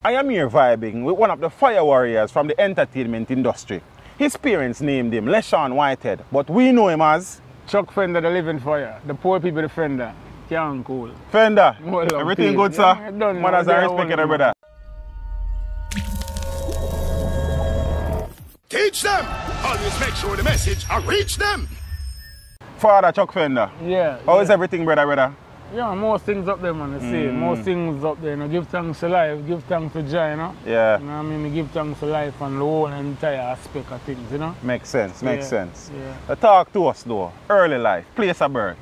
I am here vibing with one of the fire warriors from the entertainment industry. His parents named him Leshorn Whitehead, but we know him as Chuck Fenda, the living fire. The poor people, the Fender. Young, cool. Fender. Everything good, sir? Yeah, mothers are respecting their brother. Teach them! Always make sure the message reach them! Father Chuck Fenda. Yeah. How is everything, brother? Yeah, most things up there, man, you see. Most things up there, you know. Give thanks to life, give thanks to joy, you know. Yeah. You know what I mean? Give thanks to life and the whole entire aspect of things, you know. Makes sense, makes sense. Yeah. Talk to us, though. Early life, place of birth.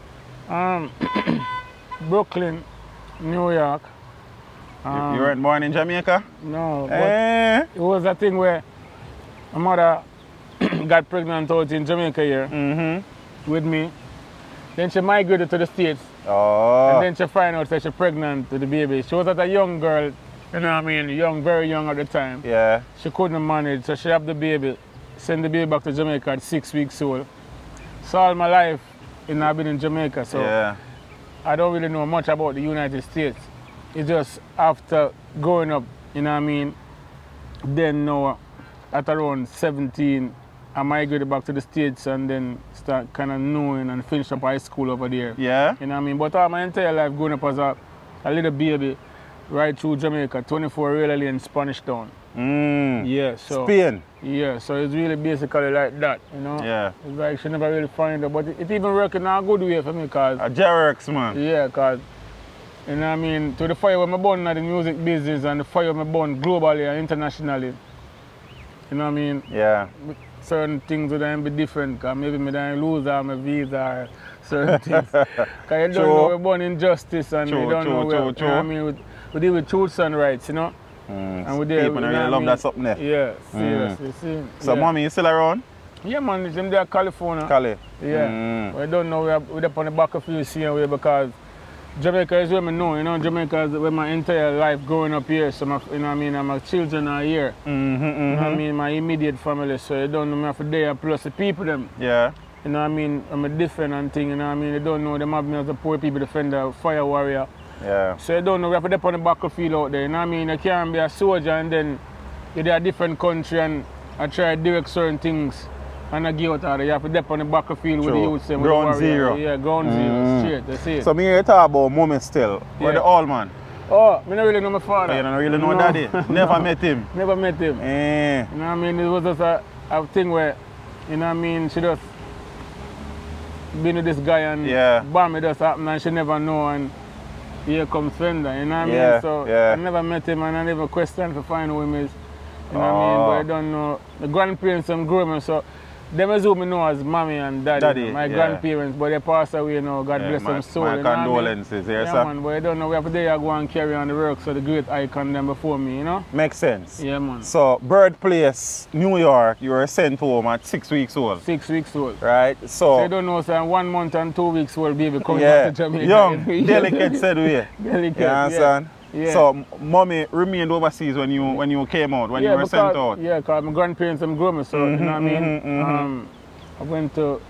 Brooklyn, New York. You weren't born in Jamaica? No, but it was a thing where my mother got pregnant out in Jamaica here with me. Then she migrated to the States. Oh. And then she find out that she's pregnant with the baby. She was a young girl, you know what I mean, young, very young at the time. Yeah. She couldn't manage, so she had the baby, send the baby back to Jamaica at 6 weeks old. So all my life, I've been in Jamaica, so I don't really know much about the United States. It's just after growing up, you know what I mean, then now at around 17, I migrated back to the States and then start kind of knowing and finish up high school over there. Yeah. You know what I mean? But all my entire life growing up as a little baby, right through Jamaica, 24 Railway Lane, Spanish Town. Yeah, so. Spain. Yeah, so it's really basically like that, you know? Yeah. It's like she never really find it, but it even worked in a good way for me, cause. A Jerks, man. Yeah, cause, you know what I mean? To the fire with my born in the music business and the fire with my born globally and internationally. You know what I mean? Yeah. Certain things would then be different, because maybe I don't lose all my visa or certain things. Because you don't know we're born in justice and you don't know where, you know what I mean? We deal with truths and rights, you know? And we deal people really love that something there. Yeah, seriously. See? So mommy, you still around? Yeah, man, I'm there in California. Cali? Yeah. But I don't know, we're up on the back of you seeing way because Jamaica is where I know, you know, Jamaica is where my entire life growing up here, so my, you know what I mean, and my children are here. You know what I mean, my immediate family, so you don't know me for there, plus the people them. Yeah. You know what I mean, I'm a different and thing, you know what I mean, they don't know them have me as a poor people defender, fire warrior. Yeah. So you don't know, we have to dip on the battlefield out there, you know what I mean, you can't be a soldier and then you're in a different country and I try to direct certain things. And I get out of there, you have to dip on the battlefield with the youth. Ground zero. Yeah, ground zero, straight, that's it. So me here talk about mommy still, or the old man? Oh, I don't really know my father. Oh, you don't really know daddy? Never met him? Never met him. You know what I mean, it was just a thing where, you know what I mean, she just been with this guy and bam, it just happened and she never know and here comes Fender, you know what I mean? So I never met him and I never questioned to find who him is. You know what I mean? But I don't know. The grandparents grew me, so them as who me know as mommy and daddy my grandparents, but they passed away, you know, God bless them soul. My condolences, yes, sir. Man, but I don't know, we have to there go and carry on the work, so the great icon them before me, you know? Makes sense. Yeah, man. So, birthplace, New York, you were sent home at 6 weeks old. 6 weeks old. Right, so I don't know, so 1 month and 2 weeks old baby coming back to Jamaica. Young, delicate said we. Delicate, you understand? Yeah. So, mommy remained overseas when you came out, when you were sent out? Yeah, because my grandparents grew me, so, you know what I mean? I went to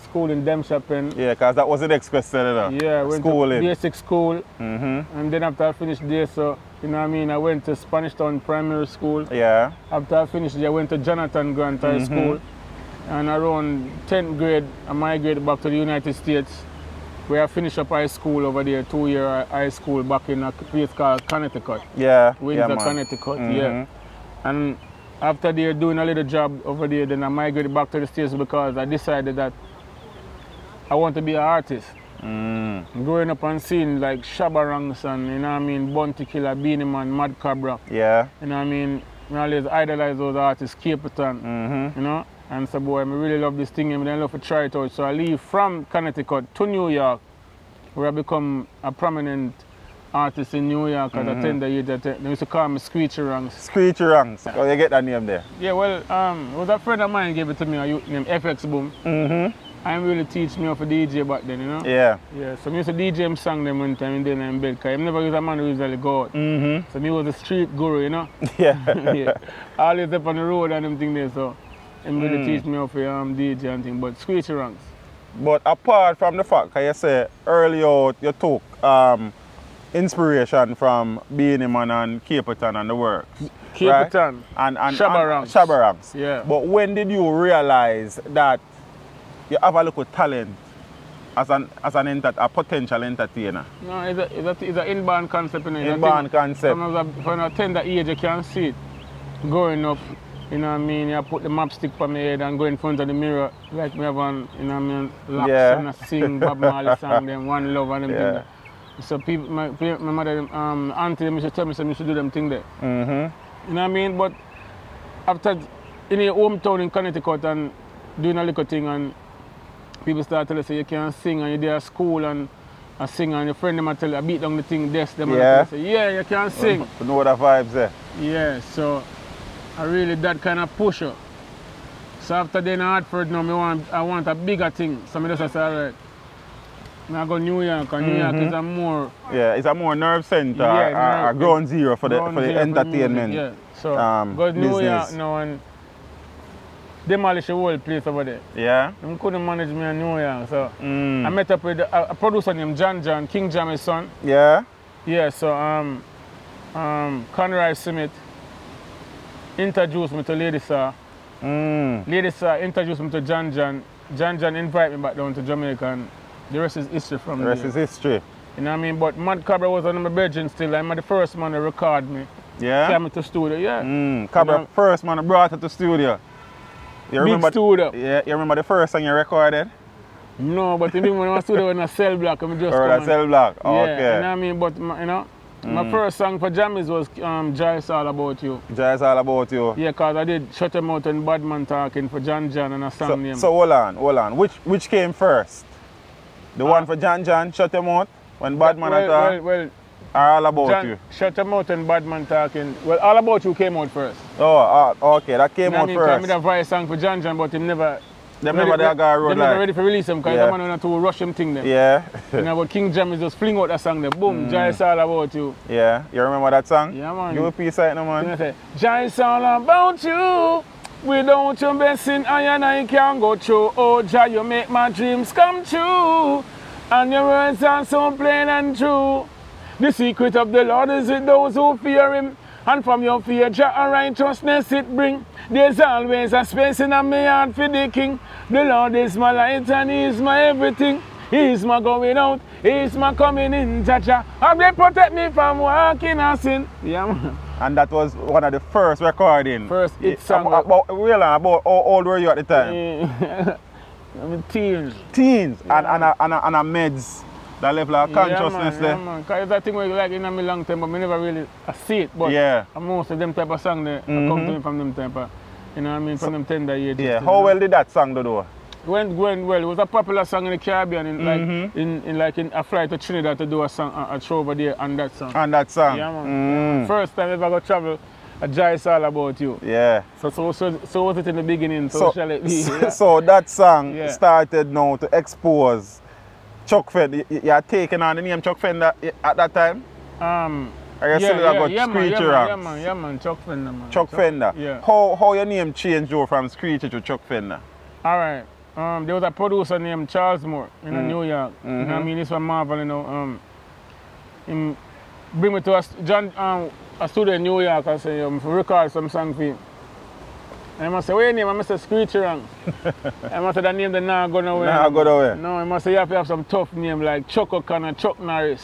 school in Demshap. Yeah, because that was the next question, you know? Yeah, I went school to basic school. And then after I finished there, so, you know what I mean, I went to Spanish Town Primary School. Yeah. After I finished there, I went to Jonathan Grant High School. And around 10th grade, I migrated back to the United States, where I finished up high school over there, 2-year high school back in a place called Connecticut. Yeah. Windsor, Connecticut, yeah. And after they're doing a little job over there, then I migrated back to the States because I decided that I want to be an artist. Growing up and seeing like Shabba Ranks and, you know what I mean, Bounty Killer, Beanie Man, Mad Cabra. Yeah. You know what I mean? I always idolize those artists, Capleton, you know? And so, boy, I really love this thing and I love to try it out. So I leave from Connecticut to New York, where I become a prominent artist in New York at a tender age. They used to call me Screechy Ranks. Screechy Ranks. How you get that name there? Yeah, well, it was a friend of mine gave it to me, a youth named FX Boom. I didn't really teach me how to DJ back then, you know? Yeah. Yeah, so I used to DJ him song them one time and then in bed, because I never was a man who usually go out. So me was a street guru, you know? Yeah. Always up on the road and them thing there, so he really teach me how to DJ and thing, but Screechy Ranks. But apart from the fact, you say early out you took inspiration from Beanie Man and Capleton and the works. Capleton, right? and Shabba Ranks. Yeah. But when did you realize that you have a little talent as a potential entertainer? No, it's an inborn concept. Inborn concept. From a tender age, you can see it growing up. You know what I mean? You put the map stick on my head and go in front of the mirror like me have on, you know what I mean, laps and I sing Bob Marley song, them One Love and them things. So people, my mother, auntie, she tell me I should do them thing there. You know what I mean? But after in your hometown in Connecticut and doing a little thing and people start telling you you can sing and you're there at school and I sing and your friend them tell you I beat down the thing desk them and say, yeah, you can sing. You know the vibes there. Yeah, so I really that kind of push up. So after then in Hartford now I want a bigger thing. So I just say, alright. I go New York and New York is a more it's a more nerve center or ground zero for the entertainment. Yeah. So go to New York now and demolish the whole place over there. Yeah. They couldn't manage me in New York. So I met up with a producer named John, King Jam's son. Yeah. Yeah, so Conrad Smith introduced me to Lady Saw. Lady Saw introduced me to John. John invited me back down to Jamaica and the rest is history from there. The rest is history. You know what I mean? But Mad Cabra was one of my brethren still. I'm the first man to record me. Yeah? Came to studio, yeah. Cabra, you know, first man brought it to studio. You remember, big studio. Yeah, you remember the first song you recorded? No, but even when I was studio in a cell block, I just or a cell block, okay. Yeah, you know what I mean? But, you know, my first song for Jammies was Joy's All About You. Joy's All About You? Yeah, because I did Shut 'Em Out and Badman Talking for John and a song name. So hold on. Which came first? The one for John, Shut 'Em Out, when Badman Talking? Well, or All About You? Shut 'Em Out and Badman Talking. Well, All About You came out first. Oh, okay, that came out first. I made a voice song for John, but he never... They never ready to release him because the man wanted to rush him thing them. Yeah. You know, but King Jam is just fling out that song there. Boom, Joy's All About You. Yeah, you remember that song? Yeah, man. Give a piece of it, no, man. You know, say, Joy's all about you. Without your blessing, I can't go through. Oh, Jah, you make my dreams come true. And your words are so plain and true. The secret of the Lord is with those who fear him. And from your fear, Jah, and righteousness it bring. There's always a space in my heart for the King. The Lord is my light and He is my everything. He is my going out, He is my coming in, Jah. And they protect me from walking in sin. Yeah, man. And that was one of the first recordings. First hit song. About how old were you at the time? I mean, teens. Teens? Yeah. And a meds. That level of consciousness there. Yeah, man. Because it's a thing where you like in a long time, but I never really see it. But most of them type of song there come to me from them type of, you know what I mean, from them tender years. Yeah, how well did that song do? It went well. It was a popular song in the Caribbean, in a flight to Trinidad to do a song, a show over there on that song. On that song? Yeah, man. First time ever go travel, a Joy's All About You. Yeah. So was it in the beginning, so shall it be. So that song started now to expose Chuck Fenda. You are taking on the name Chuck Fenda at that time? Or you still got Screechy Ranks? Yeah, man, Chuck Fenda, man. Chuck Fenda. Yeah. How your name changed from Screechy to Chuck Fenda? Alright. There was a producer named Charles Moore in New York. You know what I mean? This was Marvel, you know. He bring me to a studio in New York and say, record some song for him. And I must say, what your name? I must say Screechy Ranks. I must say that name that not go nowhere. Not go nowhere? No, I must say you have to have some tough name like Chuck O'Connor, Chuck Norris.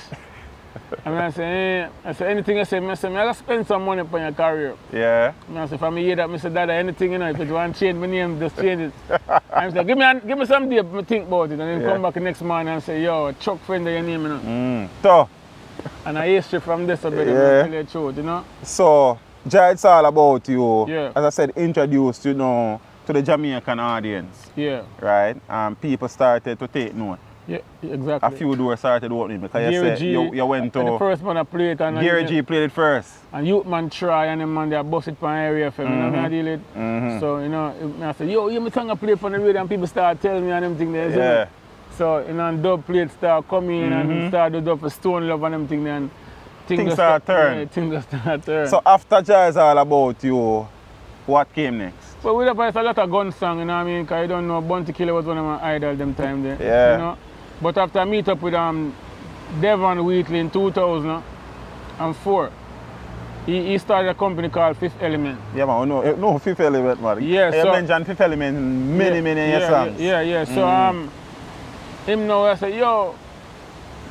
And I say, anything I say, I gotta spend some money upon your career. Yeah. I say, if I hear that, I say, Dada, anything, you know, if you want to change my name, just change it. I say, give me some day to think about it. And then come back the next morning and say, yo, Chuck Fenda, your name, you know. So. And I history from this a bit, tell you the truth, you know. So, Joy's All About You, as I said, introduced, you know, to the Jamaican audience. Yeah. Right? And people started to take note. Yeah, exactly. A few doors started opening because you said you went to... The first man I played it. Gary G played it first. And Youth Man try and them man they bust it on area for me, you know what I deal with? So, you know, I said, yo, you my song I play for the radio and people start telling me and them things there. Yeah. So, you know, and dub plate start coming and start to dub for Stone Love and them things there. And things start turn. Yeah, things start turn. So after Joy's All About You, what came next? Well, we have a lot of gun song, you know what I mean? Because I don't know, Bounty Killer was one of my idols them time there. Yeah. You know? But after I meet up with Devon Wheatley in 2004. He started a company called Fifth Element. Yeah, man, no Fifth Element, man. Yeah, you mentioned Fifth Element in many songs. Yeah. So him now I said, yo,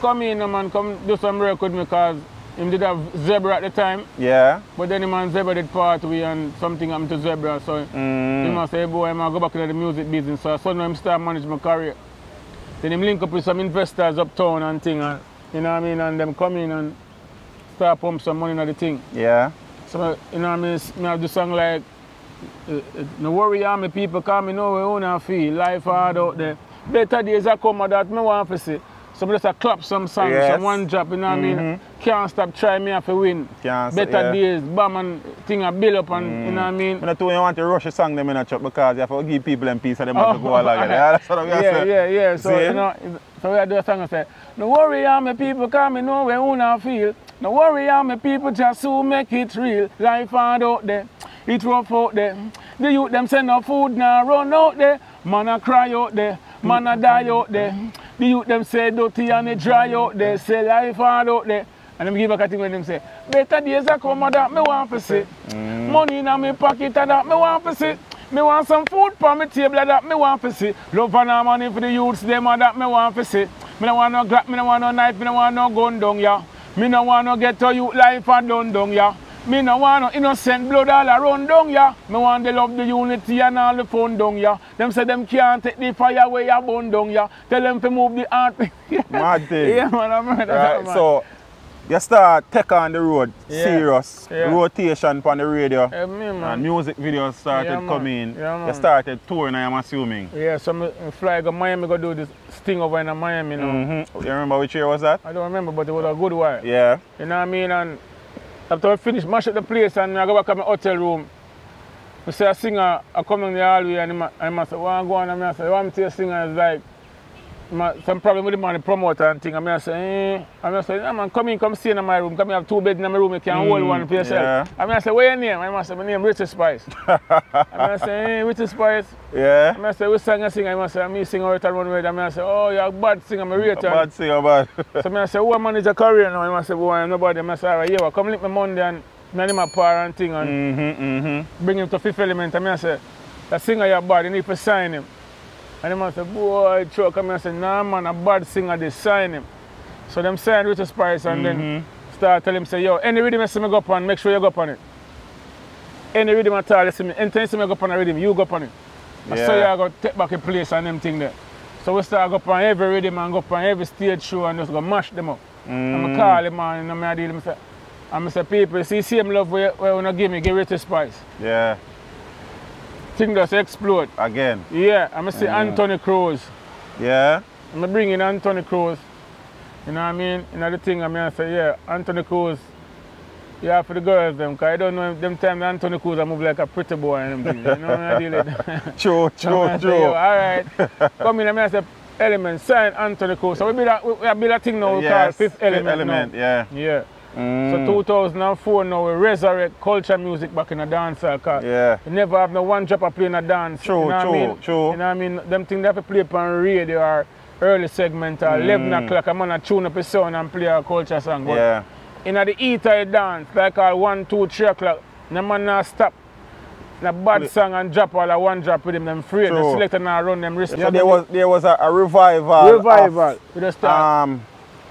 come in, man, come do some record with me, because him did have Zebra at the time. Yeah. But then him and Zebra did part way and something happened to Zebra. So he must say, boy, I'm going to go back into the music business. So suddenly him start managing my career. Then him link up with some investors uptown and thing, and, you know what I mean, and them come in and start pump some money into the thing. Yeah. So, you know what I mean, I have the song like, no worry, all my people, because I know we own feel, life hard out there. Better days are coming that I want to see. So I just clap some songs, some one drop, you know what I mean? Can't stop trying me to win. Better days, bam, and thing I build up, and you know what I mean? I don't want to rush a song them in a chop, because you have to give people them peace and them have to go along. Yeah, that's what I'm saying. Yeah. So, you know, so we do a song and say, no worry, all my people, because I know we own feel. No worry, all my people, just to make it real. Life hard out there, it rough out there. The youth them send no food now run out there. Man a cry out there, man a die out there. The youth them say dirty and they dry out there. Say life hard out there. And them give back a thing when them say, better days are coming that me want to see. Money in my pocket that me want to see. Me want some food for my table that me want to see. Love and money for the youths them that me want to see. Me don't want no Glock, me don't want no knife, me don't want no gun down ya. Me no want no get to youth life and done down ya. Me no want no innocent blood all around down ya. Me want the love, the unity and all the fun down ya. Them say them can't take the fire away ya burn down ya. Tell them to move the art. Mad thing. Yeah, man, I'm mad. Right, so you start take on the road, serious, rotation on the radio, and music videos started coming. You started touring, I am assuming. Yeah, so I fly to Miami, go do this sting over in Miami. You know. You remember which year was that? I don't remember, but it was a good while. Yeah. You know what I mean? And after I finish, mash up the place, and I go back to my hotel room. I see a singer, I come in the hallway, and I say, well, go on, and I say, what I'm saying, singer is like, some problem with the man, the promoter and thing. I say, yeah, man, come in, come stay in my room. Come here, have 2 beds in my room, you can hold one for yourself. I say, what's your name? I say, my name is Richard Spice. I say, hey, Richard Spice. Yeah. I say, which song you sing? I say, me sing out and run away. I say, oh, you're a bad singer, I'm a rate. Bad singer, bad. So I say, who manage a career now? I say, boy, I'm nobody. I say, all right, yeah, well, come link me Monday and name my power and thing and bring him to Fifth Element. I say, that singer you're bad, you need to sign him. And them say, boy, Chuck, I say, nah, man, a bad singer, they sign him. So them sign Richard Spice and then start telling him, say, yo, any rhythm you see me go up on, make sure you go up on it. Any rhythm at all, you see me, anytime you see me go up on a rhythm, you go up on it. Yeah. So you go take back a place and them thing there. So we start go up on every rhythm and go up on every stage show and just go mash them up. And I call him man, and I deal with him, I say, people, see same love where you not give me, give Richard Spice. Yeah. Thing just explode. Again? Yeah, I'm say Anthony Cruz. Yeah? I'm bring in Anthony Cruz. You know what I mean? You know the thing I say, yeah, Anthony Cruz, yeah, for the girls them, because I don't know them time Anthony Cruz I move like a pretty boy and them things. You know what I deal with? True. All right. Come in, I say, Element, sign Anthony Cruz. So we build a thing now called Fifth Element. Yeah. So 2004 now we resurrect culture music back in a dance hall. You never have no one drop a play in a dance. True. You know what I mean? Them things they have to play on radio or early segment or 11 o'clock. I'm gonna tune up a sound and play a culture song. But in the eater dance, like 1, 2, 3 o'clock, no man not stop. A bad song and drop all a one drop with them, them free. The selector now run them wrist. Yeah, there was a revival. We just start.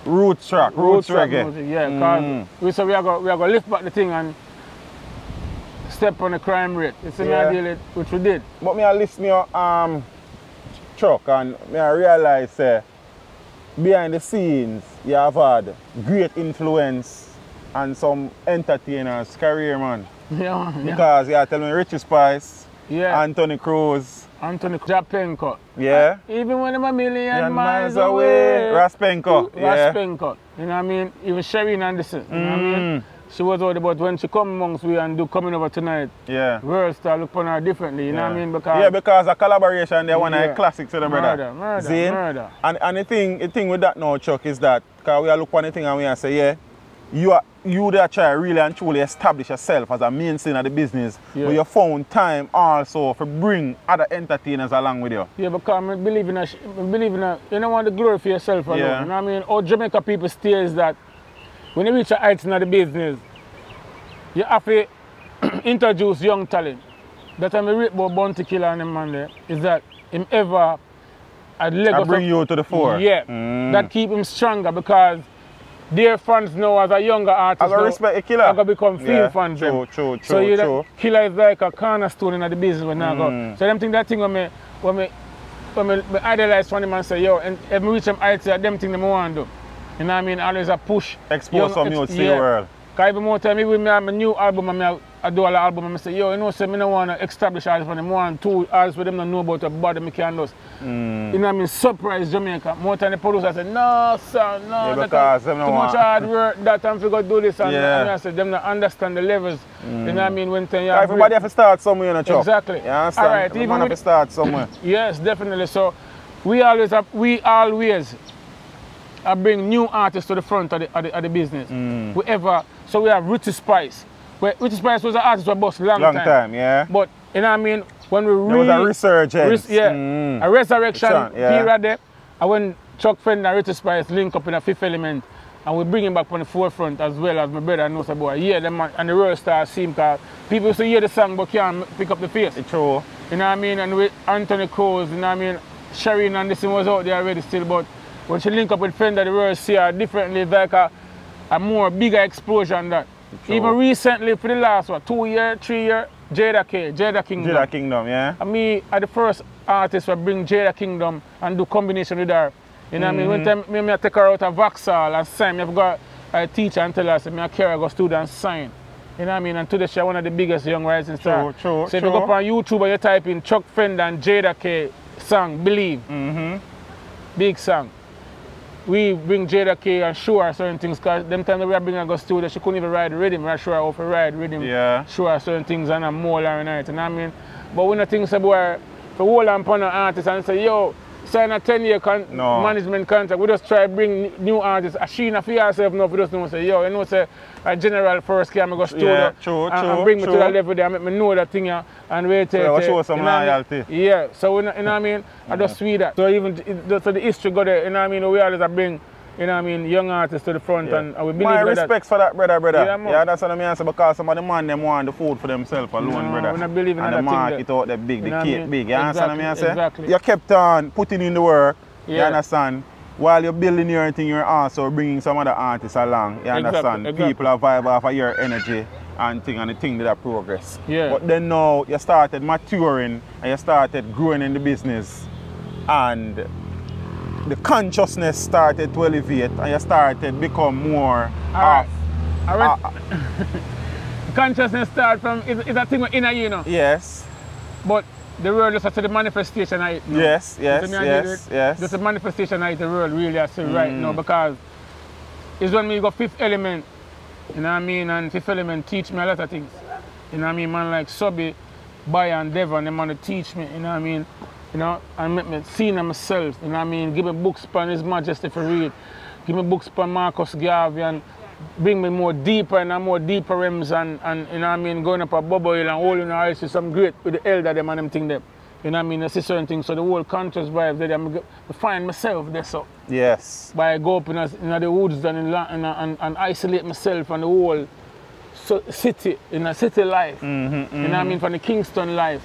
Roots reggae. Music, yeah, because we are going to lift back the thing and step on the crime rate. It's an idea which we did. But me I listen to your Chuck and me I realize behind the scenes you have had great influence and some entertainers career, man. Yeah. Because you are telling me Richard Spice, Anthony Cruz, Anthony Japenko. Yeah. Even when I'm a million miles away. Raspenko. Raspenko. You know what I mean? Even Shereen Anderson. You know what I mean? She was all about when she come amongst we and do Coming Over Tonight. Yeah. World start look upon her differently. You know what I mean? Because a collaboration they're one of the classics to the brother. Murder. And the thing with that now, Chuck, is that because we look on the thing and we say, you there try really and truly establish yourself as a mainstay of the business, but you found time also to bring other entertainers along with you. Yeah, because I believe in you don't want the glory for yourself alone. Yeah. You know what I mean? How Jamaica people stay is that when you reach a heights in the business, you have to introduce young talent. That time I read about Bounty Killer and them man there, is that him ever had Lagos. I bring you to the fore. Yeah. That keep him stronger because their fans know as a younger artist. I gotta respect a Killer. I gotta become field fans. True. So Killer is like a cornerstone in the business when I go. So them think that thing when me idolize one of them and say, yo, and if me reach them heights, them thing them want to do. You know what I mean? Always a push. Expose some youth to the world. Because every more time, even me have a new album and I do all the album and I say, yo, you know, so I don't want to establish artists for them. I want two artists for them don't know about about me can do. You know what I mean? Surprise Jamaica. More time the producer say, no, sir, no. Yeah, because too much hard work, that time for go do this. And I say, them don't understand the levels. You know what I mean? When everybody have to start somewhere in a job. Exactly. You understand? All right, even have to start somewhere. Yes, definitely. So we always bring new artists to the front of the business. So we have Richie Spice. Richie Spice was an artist for a long time. Yeah. But you know what I mean? When we there was a resurgence. A resurrection period there. And when Chuck Fender and Richie Spice link up in a Fifth Element, and we bring him back on the forefront as well as my brother knows about. Yeah, them and the world star scene, because people used to hear the song but can't pick up the face. It's true. You know what I mean? And with Anthony Coles, you know what I mean? Shereen and this thing was out there already still, but when she link up with Fender, the world see her differently, like a more bigger explosion than that. True. Even recently, for the last 2 years, 3 years, Jada Kingdom. Jada Kingdom, yeah. And me are the first artist to bring Jada Kingdom and do combination with her. You know what I mean? When time I take her out of Vauxhall and sign, I've got a teacher and tell her, say, I carry her go student and sign. You know what I mean? And today she's one of the biggest young rising stars. True. So if you go up on YouTube and you type in Chuck Fender and Jada K song, Believe. Big song. We bring Jada K and show her certain things, because them time that we bring her to studio, she couldn't even ride the rhythm. I show her how to ride rhythm, show her certain things and I'm more her night. You know what I mean? But when the things about to hold on upon an artist and say, yo, sign a 10-year management contract, we just try to bring new artists. She not for herself enough, we just don't say, yo, you know, say a general first came go studio and bring me to that level there and make me know that thing and wait. So show some loyalty. Yeah, so you know what I mean? I just sweet that. So even so the history go there, you know what I mean? We always bring, you know what I mean, young artists to the front and we believe my respect for that, brother. Yeah, that's what I mean. Because some of the man them want the food for themselves alone, brother. We not believe in and the market out there big, the cake big. You understand what I mean? Exactly. You kept on putting in the work, you understand? While you're building your thing, you're also bringing some other artists along. You understand? People are vibe off of your energy and the thing that progress. Yeah. But then now you started maturing and you started growing in the business, and the consciousness started to elevate and you started become more consciousness start from is a thing inner you know. Yes. But the world is the manifestation of it. No? Yes. Just a manifestation of it, the world really I say right now, because it's when we go Fifth Element, you know what I mean, and Fifth Element teach me a lot of things. You know what I mean, man like Subby, Bayer and Devon, they want to teach me, you know what I mean, you know, and make me see myself, you know what I mean, give me books on His Majesty for read, give me books on Marcus Garvey and bring me more deeper and more deeper realms and you know what I mean, going up a bubble hill and holding I see some great with the elder them and them thing there. You know what I mean? I see certain things, so the whole conscious vibes there, I find myself there so. Yes. By I go up in the woods and isolate myself and the whole city, in a city life. You know what I mean? From the Kingston life.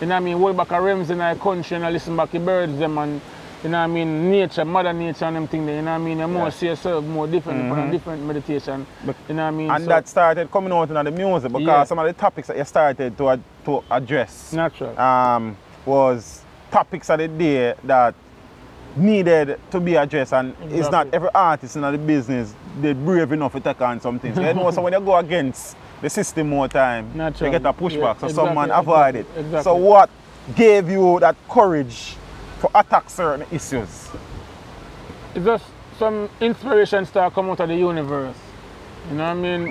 You know what I mean? Hold back a realms in our country and I listen back to birds them and you know what I mean, nature, mother nature and them thing there, you know what I mean? You more see yourself more different from a different meditation. But, you know what I mean? And so, that started coming out in the music because some of the topics that you started to address was topics of the day that needed to be addressed, and it's not every artist in the business they're brave enough to take on some things. You know, so when you go against the system more time, you get a pushback, so some man avoid it. So what gave you that courage to attack certain issues? It's just some inspiration start come out of the universe. You know what I mean?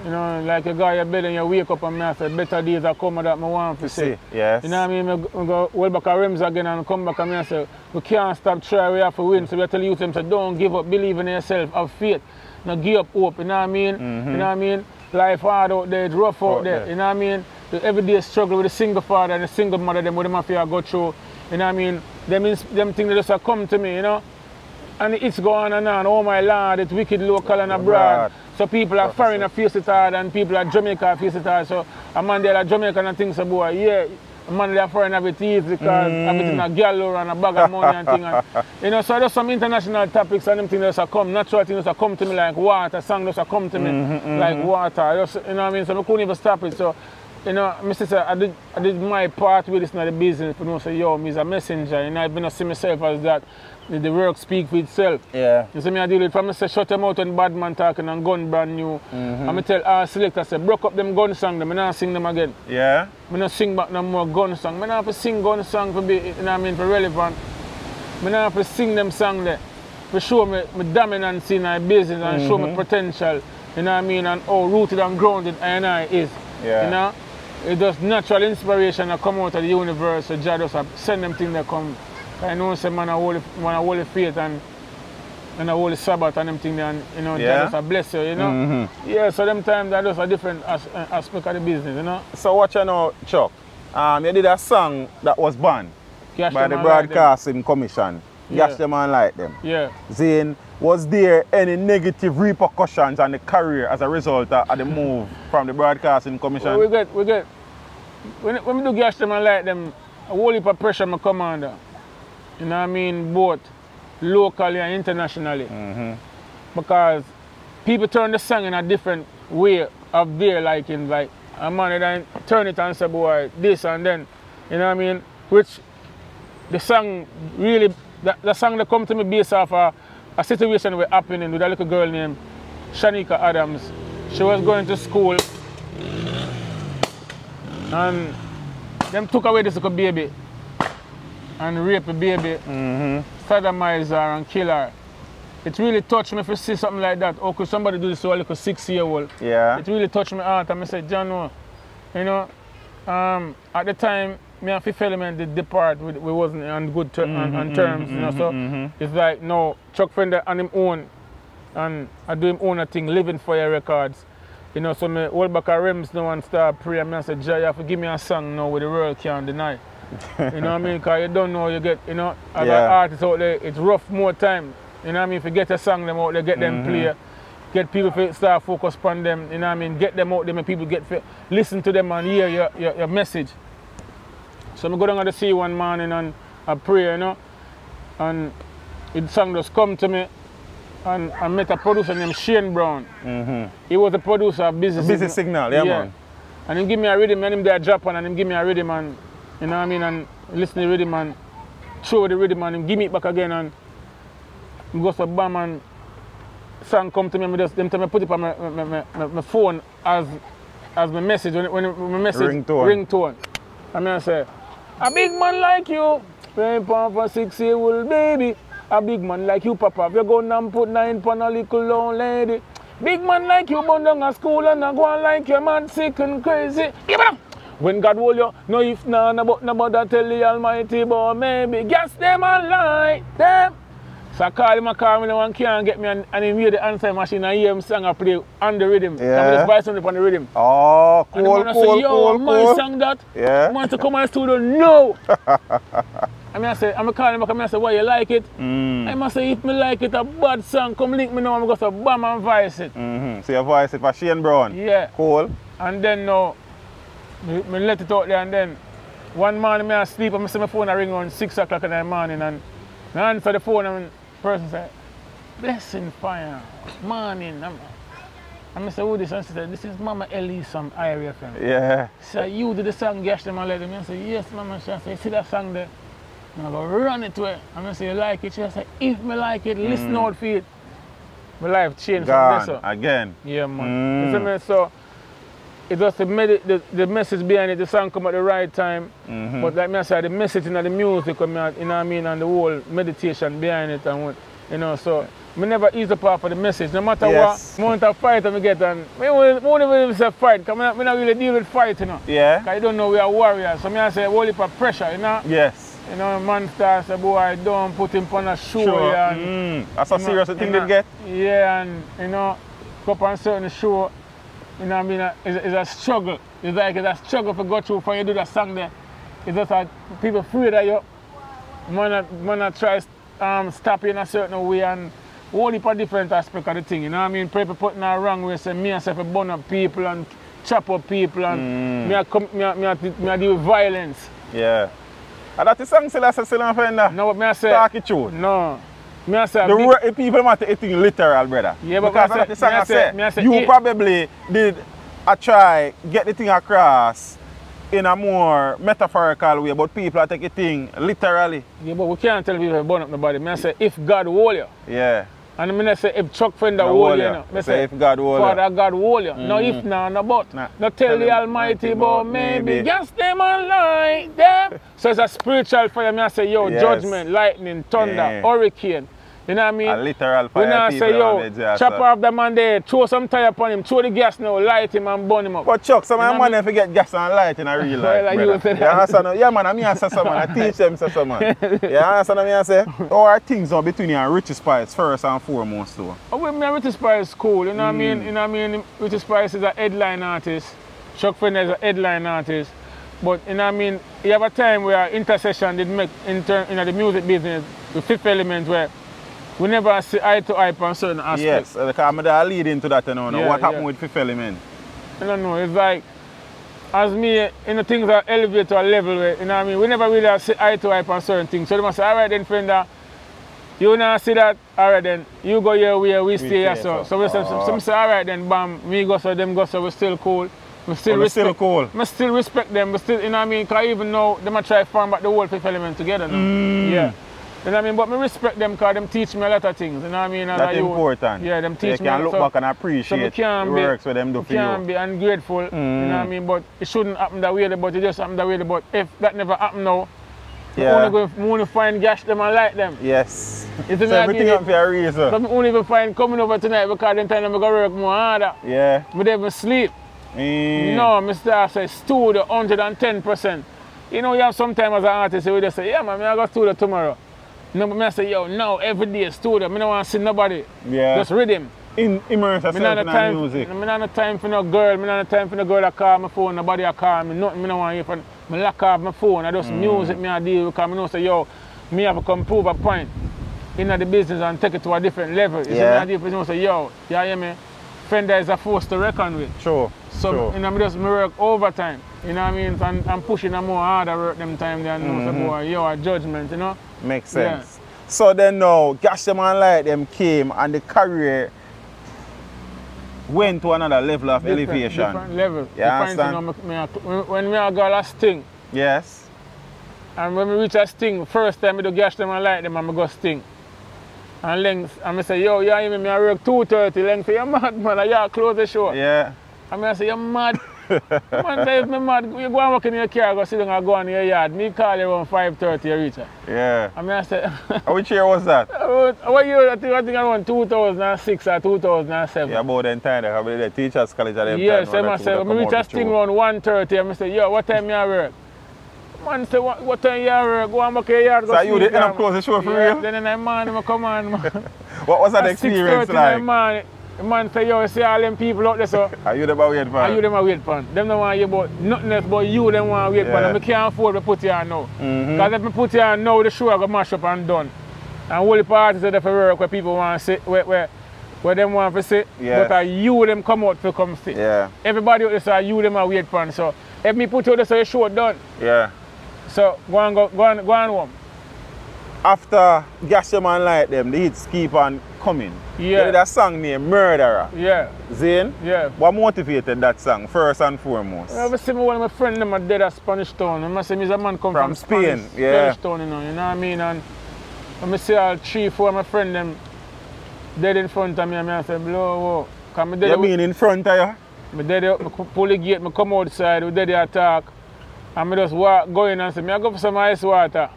You know, like a guy you bed and you wake up and I say, better days are coming that I want to see. Yes. You know what I mean? I go hold back our rims again and come back and I say, we can't stop trying, we have to win. So we have to tell you them, say, don't give up, believe in yourself, have faith. not give up hope, you know what I mean? You know what I mean? Life hard out there, it's rough out there, you know what I mean? The everyday struggle with a single father and a single mother, them with them affair go through, you know what I mean? Them things that just come to me, you know? And it's going on and on, oh my Lord, it's wicked local and abroad. So people are foreign face it hard and people are Jamaica face it hard. So a man there like Jamaica and things so boy, yeah, a man there foreign have it easy because everything a galore and a bag of money and things. And, you know, so there's some international topics and them things that come, natural things that come to me like water, song that come to me like water. Just, you know what I mean? So I couldn't even stop it. So, you know, Mr. Say, I did my part with this, not the business. But you know, say, yo, I'm a messenger. You know, I've been to see myself as that. The work speak for itself. Yeah. You see me, I deal with, from I say, shut them out when bad man talking and gun brand new. And I tell our selector, say, broke up them gun songs, I not sing them again. Yeah. I not sing back no more gun songs. I not have to sing gun songs for be, you know what I mean, for relevant. I not have to sing them songs there. For show me dominance in my business and show me potential. You know what I mean, and how rooted and grounded I is. Yeah. You know? It's just natural inspiration that come out of the universe, so God just send them things that come. I know some man a holy faith and a holy Sabbath and them things, and you know, God just bless you, you know. Yeah, so them times that just a different aspect of the business, you know. So what you know, Chuck? You did a song that was banned by the Broadcasting Commission. Gash them and like them. Yeah. Zane, was there any negative repercussions on the career as a result of the move from the Broadcasting Commission? Well, we get. When we do gash them and like them, a whole heap of pressure my commander. You know what I mean? Both locally and internationally. Because people turn the song in a different way of their liking. Like a man then turn it and say, boy, this and then. You know what I mean? Which the song really, the song that come to me based off a situation was happening with a little girl named Shanika Adams. She was going to school and them took away this little baby and raped the baby, sodomize her and kill her. It really touched me if you see something like that. Or could somebody do this to a little 6-year-old? Yeah. It really touched my heart and I said, John, you know, at the time, me and Fifth Element did depart, we wasn't on good terms, you know, so it's like, no, Chuck Fender on him own, and I do him own a thing, Living Fire Records, you know, so me hold back a rims now and start praying, and I said, Jay, you have to give me a song now where the world can't deny. You know what I mean, because you don't know, you get, you know, as an artist out there, it's rough more time, you know what I mean, if you get a song them out there, get them play, get people to start focus on them, you know what I mean, get them out there and people get, listen to them and hear your message. So I go down to see one morning and I pray, you know, and the song just come to me, and I met a producer named Shane Brown. He was a producer of Busy Signal, yeah, man. And he give me a rhythm, and him there Japan, and him give me a rhythm, and you know what I mean, and listen to the rhythm, and throw the rhythm, and him give me it back again, and he goes to bam, and song come to me, and them time I put it on my phone as my message, when my message ringtone. And I say, a big man like you, playing for 6-year-old baby. A big man like you, Papa, if you go and put 9 on a little old lady. Big man like you, born down at school and I go on like your man sick and crazy. When God hold you, no if none about nobody tell the Almighty, but maybe gas them and light them. So I call him, and can't get me, and he made the answer machine and hear him sing and play on the rhythm. Yeah. I just buy something on the rhythm. Oh, cool, and the man say, yo, man sang that. Yeah. I want to come on the studio, no. I say, I'm calling him, I say, why you like it? I must say, if me like it, a bad song, come link me now, I'm going to bam and voice it. So you voice it for Shane Brown? Yeah. Cool. And then now, me let it out there, and then one morning I sleep, and I see my phone ring around 6 o'clock in the morning, and I answer the phone, and the person said, blessing fire, morning. I say, who this? And she said, this is Mama Ellie, some area friend. Yeah. She said, you did the song, Gash them and let them. I said, yes, Mama. She said, you see that song there? And I go, run it to her. And I say, you like it? She said, if me like it, listen out for it. My life changed from this. Again. Yeah, man. You see me? So, it was the message behind it, the song come at the right time. But like I said, the message in the music, you know what I mean, and the whole meditation behind it, and you know, so I never ease the part for the message. No matter what, I want to fight and we get, and I won't even say fight, because I don't really deal with fight, you know. Yeah. Because I don't know we are warriors. So I say, whole heap of pressure, you know. Yes. You know, man starts say, boy, don't put him on a show. Sure. And, that's a serious thing they get. Yeah, and you know, go up on certain show, you know what I mean, it's a struggle. It's like it's a struggle to go through when you do that song there. It's just like people afraid that you wanna try stop you in a certain way and whole heap of different aspect of the thing, you know what I mean? People putting the wrong way, say me myself burn up people and chop up people and me deal with violence. Yeah. And that is song still as a Leshorn Fender? No, but me I say talk it true. No. Me I say the people might take it literal, brother. Yeah, but because that is song I say you probably did try get the thing across in a more metaphorical way, but people are taking the thing literally. Yeah, but we can't tell people to burn up nobody. Me I say if God hold you. Yeah. And I mean, say if Chuck Fender hold you, no. Me say if God hold you. Father God hold you. No if, no but. No tell the Almighty about maybe. Gas them and light them. So it's a spiritual fire. Me I say, yo, judgment, lightning, thunder, hurricane. You know what I mean? A literal fire. When I say, yo, chop off the man there, throw some tire upon him, throw the gas now, light him and burn him up. But Chuck, some of man if you get gas and light in a real life, like you say that. Yeah, man, I say some man, I teach them some man. Yeah, understand what I say? How are things now between you and Richie Spice first and foremost though? Oh, well, me and Richie Spice is cool, you know what I mean? You know what I mean? Richie Spice is a headline artist, Chuck Fender is a headline artist. But you know what I mean, you have a time where intercession did make in the music business, the Fifth Element where we never see eye to eye on certain aspects. Yes, because I'm lead into that, you know. What happened with Fifth Element? I don't know, it's like, as me, you know, things are elevated to a level where, you know what I mean, we never really see eye to eye on certain things. So they must say, all right then, Fender, you not see that, all right then, you go your way, we stay here, so. So we say, some say, all right then, bam, me go so, them go so, we're still cool. We still respect, cool. I still respect them, but still, you know what I mean, because even though they might try to form back the whole Fifth Element together now. Yeah. You know what I mean? But I respect them because them teach me a lot of things. You know what I mean? That's important. Yeah, them teach so you can look back and appreciate the works for them do for you. You can be ungrateful, you know what I mean? But it shouldn't happen that way, but it just happened that way. But if that never happened now, I'm only to find gash them and like them. Yes. So everything up for a reason. So I only even find coming over tonight because them time I'm going to work more harder. Yeah. But they even sleep. No, Mr. I say studio 110%. You know, you have sometimes as an artist, you just say, yeah man, I go studio tomorrow. No, but I say, yo, no, every day studio. I don't want to see nobody. Yeah. Just rhythm. Immerse yourself in the music. I don't have time for no girl. I don't have time for no girl that call my phone. Nobody that call me. Nothing. I don't want to hear from. I lock off my phone. I just music I deal with because I know say, yo, me have to come prove a point in the business and take it to a different level. Yeah. You know, say, yo, you hear me? Fender is a force to reckon with. Sure. So, you know, I just work overtime. You know what I mean? And I'm pushing a more harder work them time than know, so boy, yo, a judgment, you know? Makes sense. Yeah. So then now, Gash them and Light them came and the career went to another level of elevation. Different level. Yeah, understand? When we are got a Sting. Yes. And when we reach a Sting, first time we do Gash them and Light them and we go Sting. And Length, and I say, yo, you hear me, I work 2:30. Length say, you're mad, man, I close the show. Yeah. And I say, you're mad. Man say, if I'm mad, you go and work in your car, go sit down and go on your yard. Me call you around 5:30, you reach her. Yeah. And I say, which year was that? What year? I think around 2006 or 2007. Yeah, about then time, I the teachers college at them yes, time. Yes, I reach a Sting around 1:30, and I say, yo, what time you work? Man say, what time you work? Go and work your yard. So you didn't end up close the show for real? Then in the morning, I come on. What was that experience like? The man say, yo, see all them people out there, so... Are you them a wait pan? Are you them a wait pan? Them don't want you about nothing else but you them want to wait pan. And I can't afford to put you on now. Because if I put you on now, the show I go mash up and done. And all the parties are there for work where people want to sit, where them want to sit. Yeah. But you them come out to come sit. Yeah. Everybody out there say, you them a wait pan. So if me put you there, so your show done. Yeah. So go on home. After Gash them and Light them, the hits keep on coming. Yeah. You did a song named Murderer. Yeah. Zane? Yeah. What motivated that song, first and foremost? I see one of my friends them are dead at Spanish Town. I see he's a man come from Spain. Spanish Town, you know what I mean? And I see all 3-4 of my friends them dead in front of me and I say, blow, whoa. You mean in front of you? I dead, I pull the gate, I come outside, we dead there talk. And I just walk, go in and say, I go for some ice water.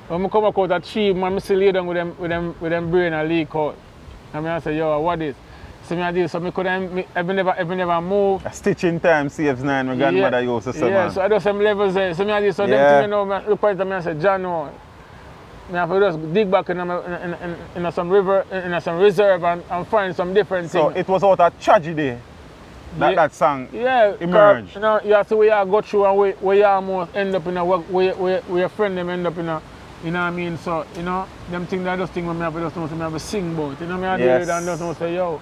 When I come out a tree, I see lay down with them brain and leak out. And I say, yo, what is? So I did, so I couldn't ever move. A stitch in time saves nine, my grandmother used to say, yeah, man. so I do some levels there. So I did, so them things, you know, I look at me and say, John, no. I have to just dig back in some river, in some reserve and find some different things. So it was out of tragedy that that song emerged. You know, you have to where you go through and where you almost end up in a where your friend them end up in a, you know what I mean? So, you know, them things that just things when I have to just know to have to sing about. You know what I mean? I do it and just know say, yo,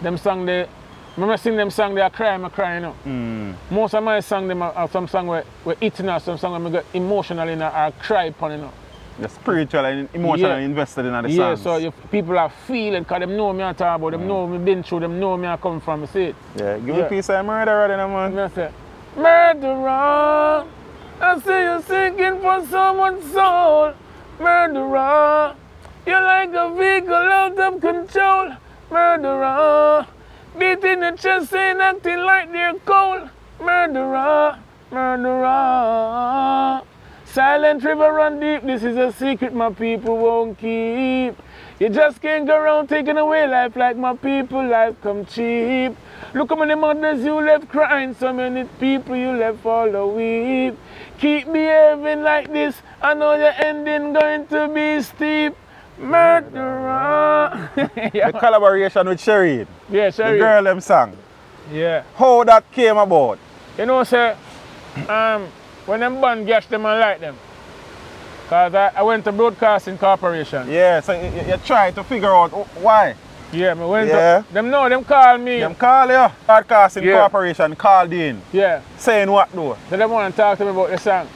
them song they, when I sing them song they I cry, you know. Most of my songs them are some song where eating us, some song where I get emotional in or cry upon, you know. You're spiritual and emotionally invested in the songs. Yeah, so people are feeling because them know me I talk about, them know me been through, them know me I come from, you see it? Yeah, give me a piece of murderer then, man. I say, murderer, I see you sinking for someone's soul. Murderer, you're like a vehicle out of control. Murderer, beating the chest and acting like they're cold. Murderer, murderer. Silent river run deep, this is a secret my people won't keep. You just can't go around taking away life like my people, life come cheap. Look how many mothers you left crying, so many people you left follow weep. Keep behaving like this, I know your ending going to be steep. Murderer. The collaboration with Shereen. Yeah, Shereen. The girl them sang. Yeah. How that came about? You know, sir, when them band gash them and like them. Because I went to Broadcasting Corporation. Yeah, so you try to figure out why. Yeah, I went to, them call me. Them call you. Broadcasting Corporation called in. Yeah. Saying what though? So they want to talk to me about the song.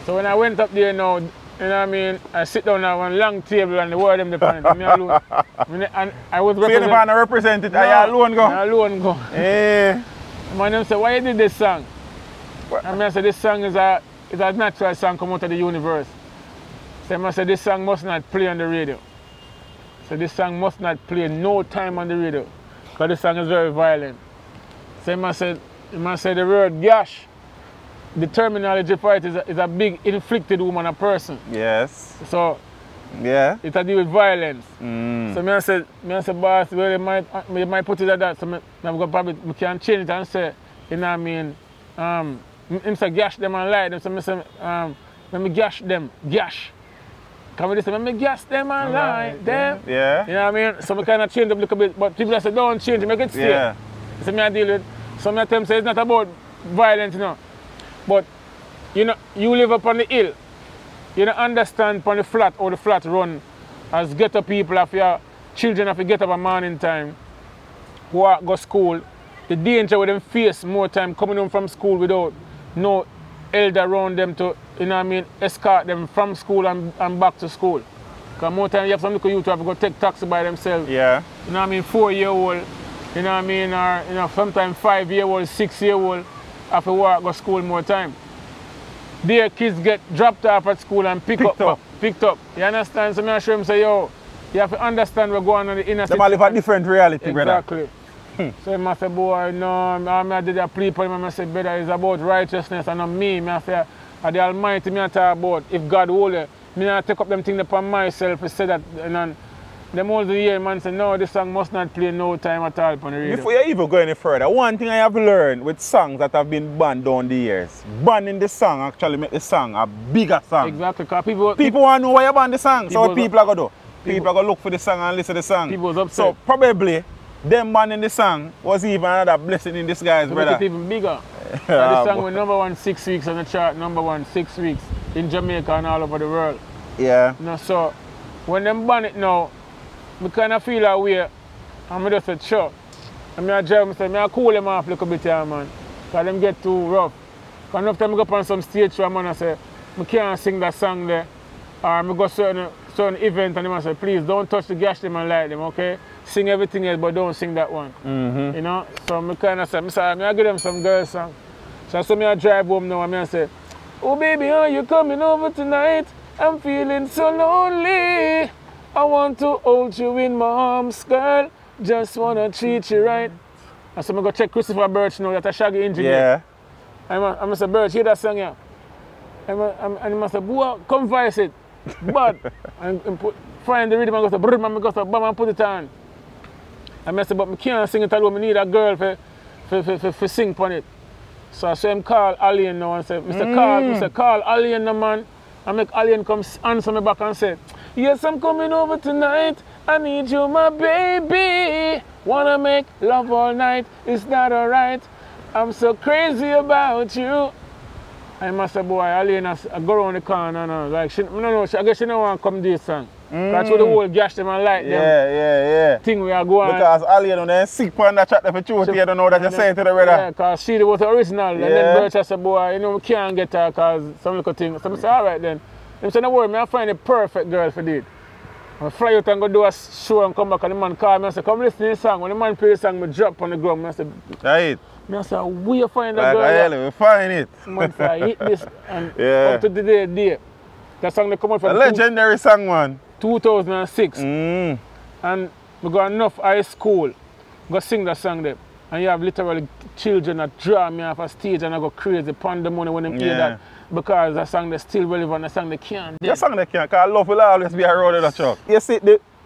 So when I went up there now, you know what I mean, I sit down at one long table and the word them dependent on me alone. And I was representing. So you represent it, I alone go? I alone go. Eh. My name said, why you did this song? And I said, this song is a natural song come out of the universe. So I said, this song must not play on the radio. So this song must not play no time on the radio. Because this song is very violent. So I said the word gash, the terminology for it is a big inflicted woman, a person. Yes. So yeah, it has to do with violence. So I said, boss, well, you might put it like that. So we can change it and say, you know what I mean, him say gash them and lie them. So I say, let me gash them, gash. Can we just say, let me gash them and lie them? Yeah. You know what I mean? So we kind of change them a little bit, but people say, don't change it, make it stay. Yeah. So I deal with, some of them say it's not about violence, you know. But, you know, you live up on the hill. You don't understand on the flat or the flat run as ghetto people, if your children have to get up at morning time, walk, go school, the danger with them face more time coming home from school without no elder around them to, you know what I mean, escort them from school and back to school. Because more time you have some little youth who have to go take taxi by themselves. Yeah. You know what I mean, 4-year-old, you know what I mean, or you know, sometimes 5-year-old, 6-year-old have to walk, go school more time. Their kids get dropped off at school and picked up. You understand? So I show them say, yo, you have to understand what's going on in the inner city. They live a different reality, brother. Exactly. So I say, boy, no, I did a plea for him. I say, brother, it's about righteousness and not me. I say, the Almighty, I talk about if God hold you. I take up them things upon myself. I say that, and them all the year, man say, no, this song must not play no time at all on the radio. Before you even go any further, one thing I have learned with songs that have been banned down the years, banning the song actually make the song a bigger song. Exactly, because people want to know why you ban the song. So what people are going to do? People are going to look for the song and listen to the song. People was upset. So probably, them banning the song was even another blessing in disguise, brother. Make it even bigger. The song went #1 6 weeks on the chart, #1 6 weeks in Jamaica and all over the world. Yeah. You know, so when them ban it now, I kind of feel that way, and I just said, sure. And I drive, I cool them off a little bit here, man. Because them get too rough. Because enough time I go up on some stage show, man, I say, I can't sing that song there. Or I go to certain event and I say, please don't touch the gash them and light them, okay? Sing everything else, but don't sing that one. You know? So I kind of say, I give them some girl song. So I drive home now and I say, oh baby, are you coming over tonight? I'm feeling so lonely. I want to hold you in my arms, girl. Just want to treat you right. And so I go check Christopher Birch now, that's a Shaggy engineer. Yeah. I say, Birch, hear that song here? And he must say, boy, come voice it. But, and find the rhythm and go to brrr, and go to bam and put it on. And I said, but I can't sing it alone, I need a girl for sing on it. So I saw him call Alien now and said, Mr. Call Alien now, man. I make Alien come answer me back and say, yes, I'm coming over tonight. I need you, my baby. Wanna make love all night. Is that alright? I'm so crazy about you. I must say, boy, Alien I go around the corner now. Like, I guess she don't want to come this song. That's what the whole gash them and like them. Yeah. Thing we are going. Because Alien on there sick on that chat for truth, you don't know that you're saying to the brother. Yeah, because she was the original. And then Birch said, boy, you know, we can't get her because some little thing. So I said, all right then. He said, don't worry, I find the perfect girl for this. I fly out and go do a show and come back and the man called me and said, come listen to this song. When the man play the song, I drop on the ground. I said, right. I said, where you find that girl? Like, we find it. Man said, I hit this and up to the day. That song they come out from a legendary song, man. 2006. And we got enough high school. Go sing that song there. And you have literally children that draw me off a stage and I go crazy upon the money when they hear that. Because that song is still relevant, that song they can't. That song they can't, because love will always be around the truck. You see,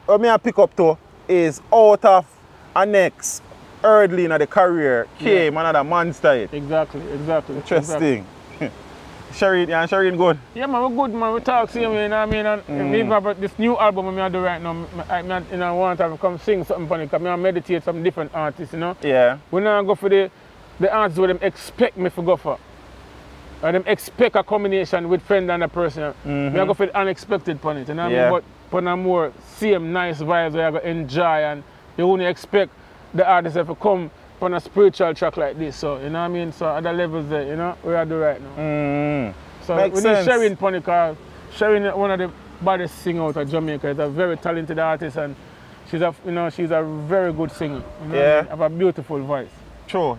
what I pick up to is out of a next early in the career came another monster hit. Exactly. Interesting. Shireen good? Yeah, man, we're good, man. We talk same way, you know what I mean? And even about this new album I do right now, I want to come sing something funny because I meditate some different artists, you know? Yeah. We now go for the artists where them expect me to go for. Or them expect a combination with Fender and a person. I go for the unexpected on it, you know what I mean? But for a more same nice vibes where I go enjoy and you wouldn't expect the artist to come on a spiritual track like this, so you know what I mean? So at the levels there, you know, we are doing right now. So makes we sense. need Shireen Pony because Shireen is one of the baddest singers out of Jamaica. She's a very talented artist and she's a very good singer. You know what I mean? Have a beautiful voice. True.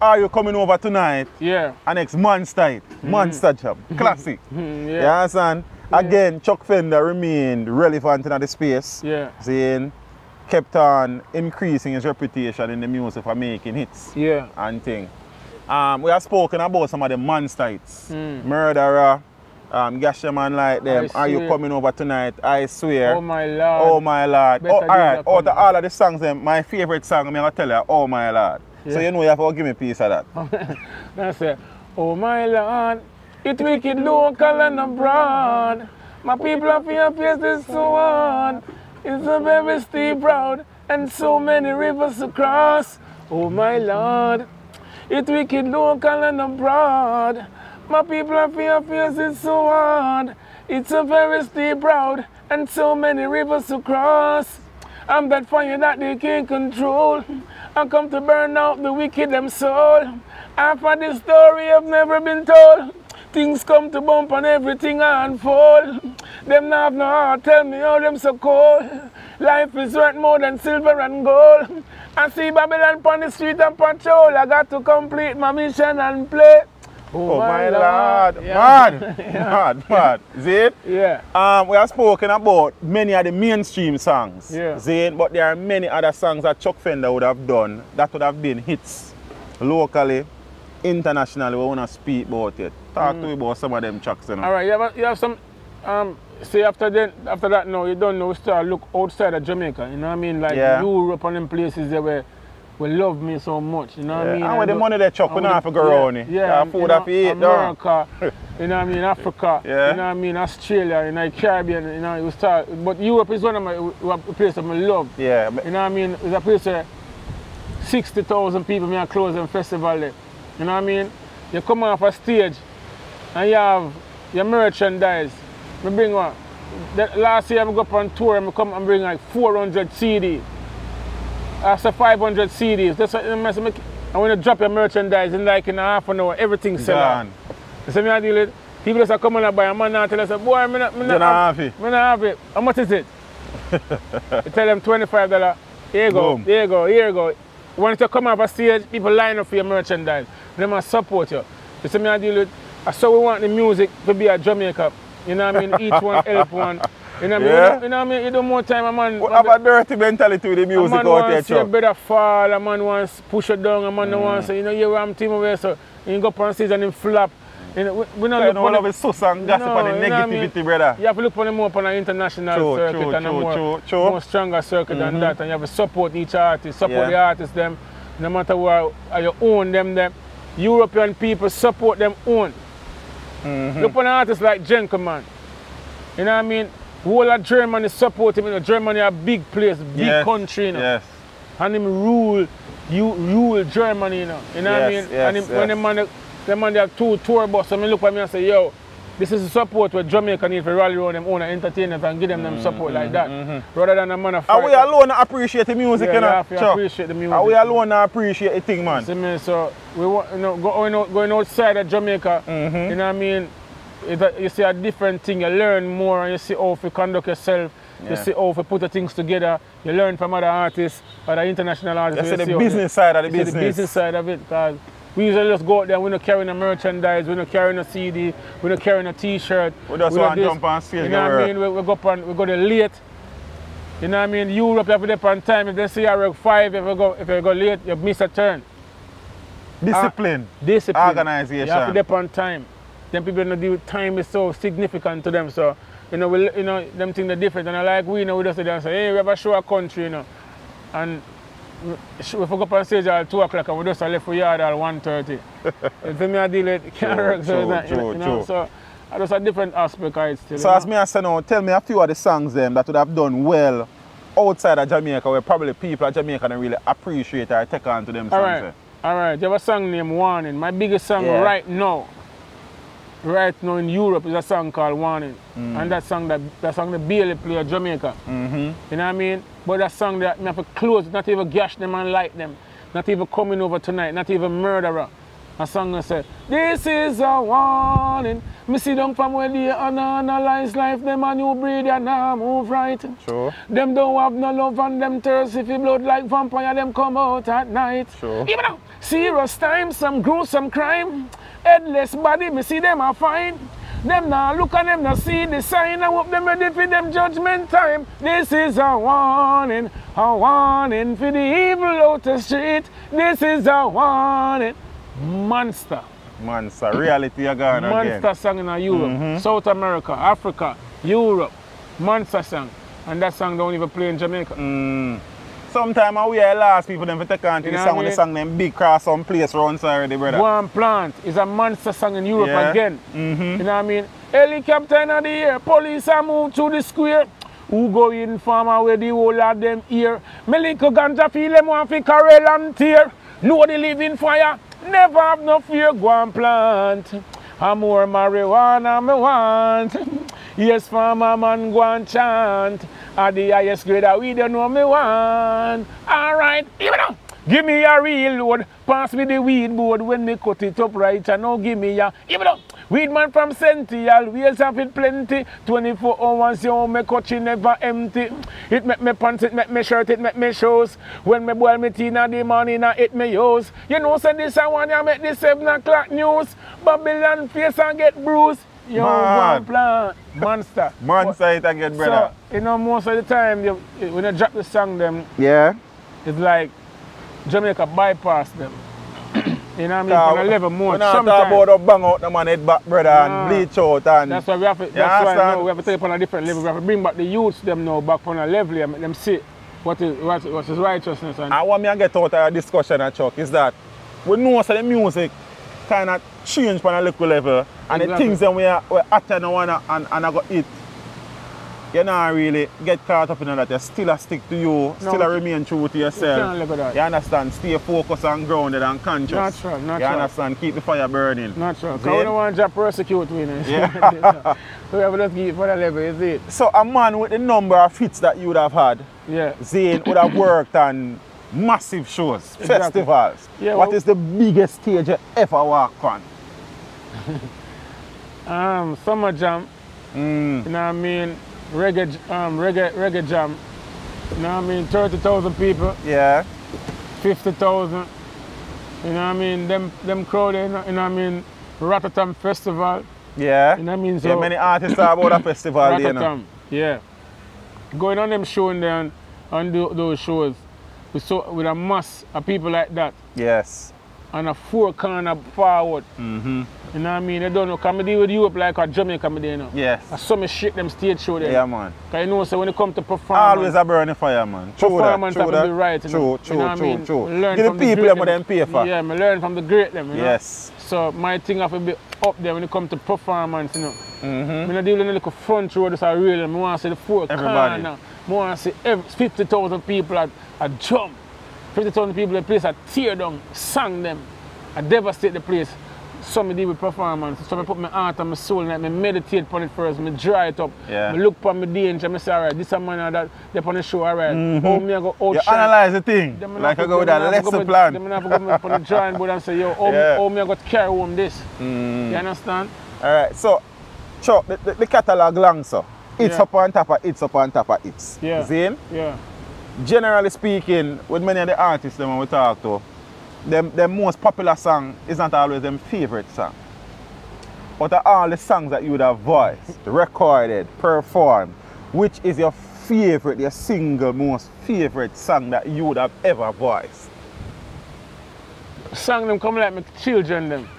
Are you coming over tonight? Yeah. And next Monster hit, Monster Job, classic. You understand? Again, Chuck Fenda remained relevant in the space. Yeah. Saying, kept on increasing his reputation in the music for making hits. Yeah. And thing. We have spoken about some of the monster hits. Murderer, Gashaman like them. Are you coming over tonight? I swear. Oh my Lord. Alright, out of all of the songs, my favorite song, I'm going to tell you, Oh My Lord. Yeah. So you know you have to give me a piece of that. That's it. Oh my Lord, it wicked local and abroad. My people of your faces so hard. It's a very steep road and so many rivers to cross. Oh my Lord, it wicked local and abroad. My people of your faces so hard. It's a very steep road and so many rivers to cross. I'm that fire that they can't control. I come to burn out the wicked them soul. After this story I've never been told. Things come to bump and everything unfold. Them not have no heart, tell me how them so cold. Life is worth more than silver and gold. I see Babylon on the street and patrol. I got to complete my mission and play. Oh my Lord. Mad. Zane? Yeah. We have spoken about many of the mainstream songs. Yeah. Zane, but there are many other songs that Chuck Fenda would have done that would have been hits locally, internationally. We want to speak about it. Talk to me about some of them tracks. You know? All right, you have some. See, after that, now you don't know. We start look outside of Jamaica. You know what I mean? Like Europe and them places there where love me so much. You know what I mean? And with the money they chuck, we don't have to go around it. Yeah, food have to eat. America, you know what I mean? Africa, you know what I mean? Australia, you know, Caribbean, you know, you start. But Europe is one of my places I love. Yeah. You know what I mean? It's a place where 60,000 people may close them festival there. You know what I mean? You come off a stage and you have your merchandise. I bring one. Last year I go up on tour and I come and bring like 400 CDs. After 500 CDs. That's what I want to drop your merchandise in like in half an hour, everything sell out. So me I deal with people that are coming up by a man and tell us, boy, I'm not have it. How much is it? You tell them $25. Here you go, here you go. Once you come off a stage, people line up for your merchandise. They must support you. You see me I deal with, so we want the music to be a Jamaica. You know what I mean? Each one help one. You know what I mean? You know what I mean? You do more time, a man. What have a dirty mentality with the music out there, Chuck? A man wants to see a better fall, a man wants to push it down, a man wants to, you know, you ram team away, so you go up on stage and him flap. We don't look for the sus and gossip and the negativity, brother. You have to look for them more on an international circuit and a more stronger circuit than that. And you have to support each artist, support the artists them, no matter what you own them. European people support them own. Look for an artist like Gentleman. You know what I mean? Whole of Germany support him. You know, Germany a big place, big country, you know. Yes. And him rule Germany, you know. You know what I mean? And when the man have 2 tour buses, I mean, look at me and say, yo, this is the support where Jamaica need to rally around them own entertainers and give them support like that. Rather than a man of fight. Are we alone to appreciate the music, you know? Yeah, you have to appreciate the music. Are we alone to appreciate the thing, man? See me, so we want, you know, going outside of Jamaica, you know what I mean? You see a different thing, you learn more and you see how to conduct yourself, you see how to put the things together, you learn from other artists, other international artists. You see the business side of the business. The business side of it, because we usually just go out there, we're not carrying a merchandise, we're not carrying a CD, we're not carrying a t-shirt. We just want to jump on stage. You know what I mean? We go there late. You know what I mean? Europe, you have to be on time. If they see you work 5, if you go late, you miss a turn. Discipline. Organization. You have to be on time. Then people know the time is so significant to them. So, you know, them think they're different. And like we know, we just sit there and say, hey, we have a show a country, you know. And we forgot on stage at 2 o'clock and we just left for yard at 1:30. You see me, I deal with can't work. So that's a different aspect of it still. So as me I say now, tell me a few of the songs them that would have done well outside of Jamaica where probably people at Jamaica don't really appreciate or take on to them songs. Alright, you have a song named Warning. My biggest song right now in Europe is a song called Warning. And that song they barely play in Jamaica. You know what I mean? But that song that I have to close, not even gash them and light them. Not even coming over tonight, not even murderer. A song that says, this is a warning. Me see them from where they analyze life, them a new breed and now move right. Sure. Them don't have no love and them thirsty for blood like vampire, them come out at night. Sure. Even now, serious time, some gruesome crime. Headless body, me see them a fine. Them now look at them, now see the sign. I hope them ready for them judgment time. This is a warning for the evil out the street. This is a warning. Monster. Reality again. Monster song in Europe, South America, Africa, Europe. Monster song. And that song don't even play in Jamaica. Sometimes we are last people them to take on to the song when the song them big cross some place around already, brother. One Plant is a monster song in Europe again. You know what I mean? Helicopter in the air, police are move to the square. Who go in farmer where the whole of them here? Me little ganja feel them want to carrel and tear. Know the living fire, never have no fear, go and plant. And more marijuana me want. Yes, farmer man go and chant. At the highest grade that we don't know me want. Alright, even now. Give me a real load. Pass me the weed board when me cut it up right. And now give me a, even now. Weed man from Senti, always have it plenty. 24 hours, yo, me coachy never empty. It make me pants, it make me shirt, it make me shoes. When me boil me tea in the morning, it me use. You know, say this I want to make the 7 o'clock news. Babylon face and get bruised. Yo, One Plant, monster. Monster it again, brother. So, you know, most of the time, when you drop the song, them, it's like Jamaica bypass them. You know what I mean? On a level more. We're not talking about bang out the man head back, brother, and bleach out. And that's why we have to, we have to take it on a different level. We have to bring back the youths them now back on a level and make them see what is righteousness. And what me get out of our discussion at Chuck is that we know that the music kind of change on a local level, and the things that we're after now and I got it. You not really get caught up in that. You still stick to you, still remain true to yourself. You understand? Stay focused and grounded and conscious. Natural. You understand? Keep the fire burning. Natural. Because we don't want to persecute me. Yeah. So we have to keep for the level, is it? So a man with the number of hits that you would have had, Zane would have worked on massive shows, festivals. Yeah, what is the biggest stage you ever walked on? Summer Jam. You know what I mean? Reggae Jam. You know what I mean? 30,000 people. Yeah. 50,000. You know what I mean? Them crowd, you know what I mean? Rotterdam Festival. Yeah. You know what I mean? So, yeah, many artists are about a festival there, you know. Yeah. Going on them showing there and do those shows with a mass of people like that. Yes. and a 4 corner forward. You know what I mean? They don't know, because I deal with Europe like a Jamaica, you know. Yes. I saw me shake them stage show there. Yeah, man. Because you know, so when it comes to performance. Always a burning fire, man. Performance have to be right. You know? True. You know what I mean? Give the people them what them pay for. Yeah, I learn from the great them, you know? Yes. So my thing have to be up there when it comes to performance, you know. I don't deal with the little front row, just a real. I want to see the 4 corner. I want to see 50,000 people at jump. 50,000 people in the place at tear down, sang them. I devastate the place. So I deal with performance. So I put my heart and my soul in it. I meditate upon it first. I dry it up. I look upon my danger. I say, all right, this is a man that they're on the show, all right. How me I go outshine. You analyze the thing. Like I go with that lesson plan. Then I have to go up on the drawing board and say, yo, how me I go to carry home this. You understand? All right. So, Chuck, the catalog long, so. It's up on top of it's up on top of it's. Zane? Yeah. Generally speaking, with many of the artists that we talk to, their most popular song is not always their favorite song. But of all the songs that you would have voiced, recorded, performed, which is your favorite, your single most favorite song that you would have ever voiced? Song them come like my children them.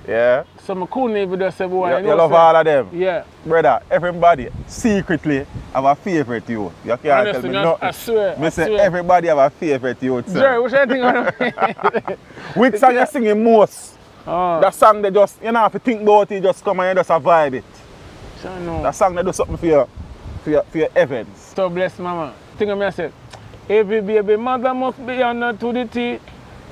Yeah. So I couldn't even just say, boy, you love all of them? Yeah. Brother, everybody secretly have a favorite you. You can't honestly, tell me nothing. I swear. I say everybody have a favorite you. Jerry, what you think on which song you singing most? That song that just, you know, if you think about it, just come and you just vibe it. I know. That song that do something for your events. So bless mama. Think of me, I said, every baby mother must be honored to the T.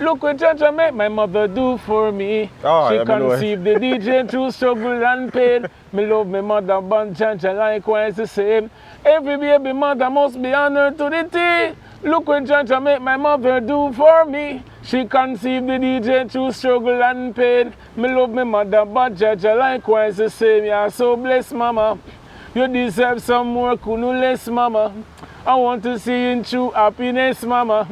Look what Jaja make my mother do for me. She conceived the DJ through struggle and pain. Me love my mother, but Jaja likewise the same. Every baby mother must be honored to the T. Look what Jaja make my mother do for me. She conceived the DJ through struggle and pain. Me love my mother, but Jaja likewise the same. Yeah, so bless mama. You deserve some more less mama. I want to see you in true happiness, mama.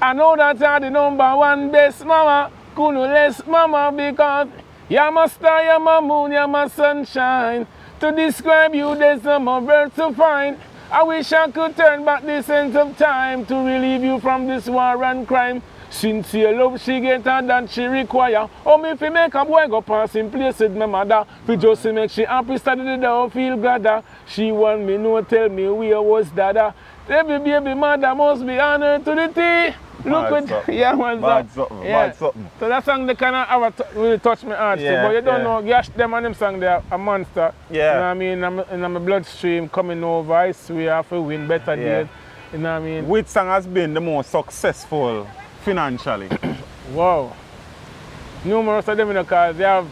I know that you're the #1 best mama, less mama, because you're my star, you're my moon, you're my sunshine. To describe you, there's no more words to find. I wish I could turn back the sense of time to relieve you from this war and crime. Sincere love she get her than she require. Oh, me if make a boy go passing place with my mother. Fi just to make she happy, study the door, feel gladder. She want me know, tell me where was dada. Every baby mother must be honored to the T. Look what, yeah, man. Bad something. So that song they kind of really touch my heart. Yeah, but you don't know, gosh, them and them song they're a monster. Yeah. You know what I mean? In my bloodstream coming over, I swear I have to win better days. You know what I mean? Which song has been the most successful financially? Wow. Numerous of them, you know, because they have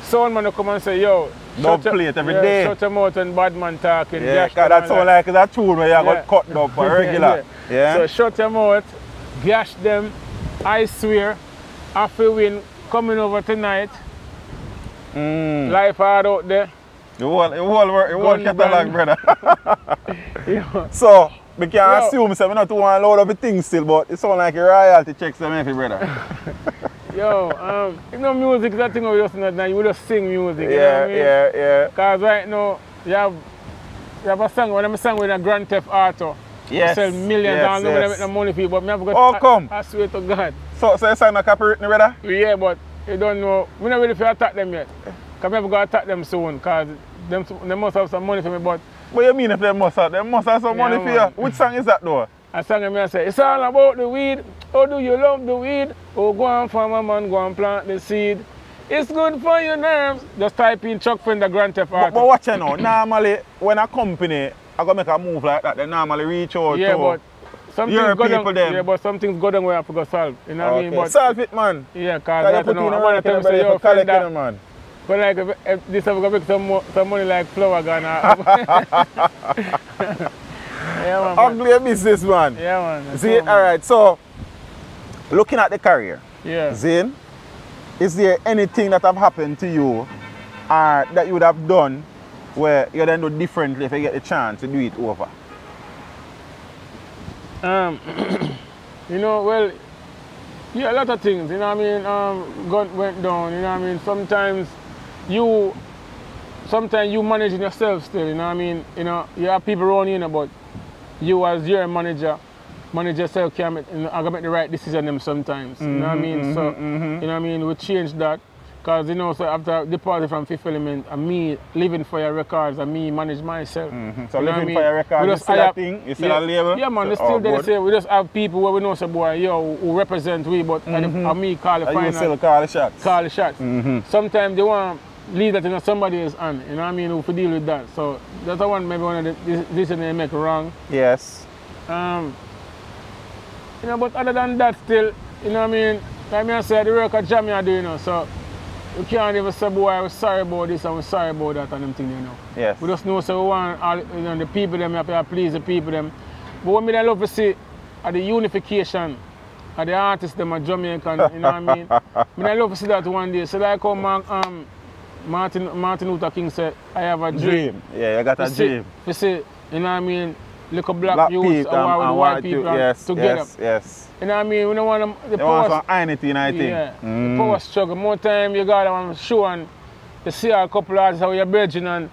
someone come and say, yo, don't play it every day. Shut them out when bad man talking. Yeah, because that sound like a tune where you got cut up for regular. Yeah. So shut them out, gash them. I swear, I feel win coming over tonight. Life hard out there. You whole catalog, brother. So, we can assume so we not want a load of the things still, but it sounds like a royalty checks them every brother. Yo, you know music is that thing we just now, you just sing music. Yeah, you know what I mean? yeah. Because right now, you have a song, when I'm singing with a Grand Theft Auto. Yes. I sell millions and nobody make no money for you, but I have got. How come? I swear to God. So you sign a copyright, brother? Yeah, but you don't know. We're not ready to attack them yet. Because I have got to attack them soon, because they must have some money for me, but. What you mean if they must have? They must have some money for you. Which song is that though? A song I say, it's all about the weed. Oh, do you love the weed? Oh, go on farm a man, go and plant the seed. It's good for your nerves. Just type in Chuck Fenda Grand Theft Auto. But watch you now, normally when a company I go make a move like that, they normally reach out to but something's your good people them. Yeah, but something's good and we have to go solve. You know what I mean? But solve it, man. Yeah, because you put in a work and you collect it, man. But like, if this have got some money like flour gonna yeah, man. Ugly business, man. Yeah, man. Zane, alright, so looking at the career, yeah. Zane, is there anything that have happened to you or that you would have done where you then do differently if you get the chance to do it over? You know, well, yeah, a lot of things, you know what I mean? God went down, you know what I mean? Sometimes you managing yourself still, you know what I mean? You know, you have people around you, but you as your manager, manager say, okay, I gotta make the right decision them sometimes. You know what I mean? So, you know what I mean? We changed that. Because, you know, so after departing from Fifth Element, and me living for your records, and me manage myself. So living for your records, is still a thing? Is still a label? Yeah, man, it's still there. Say, we just have people where we know, say, boy, yo, who represent we, but and me call the final. You still call the shots? Call the shots. Sometimes they want to leave that in somebody else's hand, you know what I mean, who to deal with that. So that's the one, maybe one of the decisions they make wrong. Yes. You know, but other than that, still, you know what I mean, like me I say, the record jam I do, you know, so you can't even say, boy, we're sorry about this and we're sorry about that and them things, you know. Yes. We just know, so we want all, you know, the people, them, have to please the people, them. But what I love to see are the unification of the artists, them, are Jamaican, you know what I mean? I love to see that one day. So like how Martin Luther King said, I have a dream. Yeah, you got a dream. You see, you know what I mean? Look at black youth and white people together. Yes. You know what I mean? We don't want the power. Want some unity, I think. Yeah. The power struggle. More time you got on show and you see a couple of artists how you're bridging and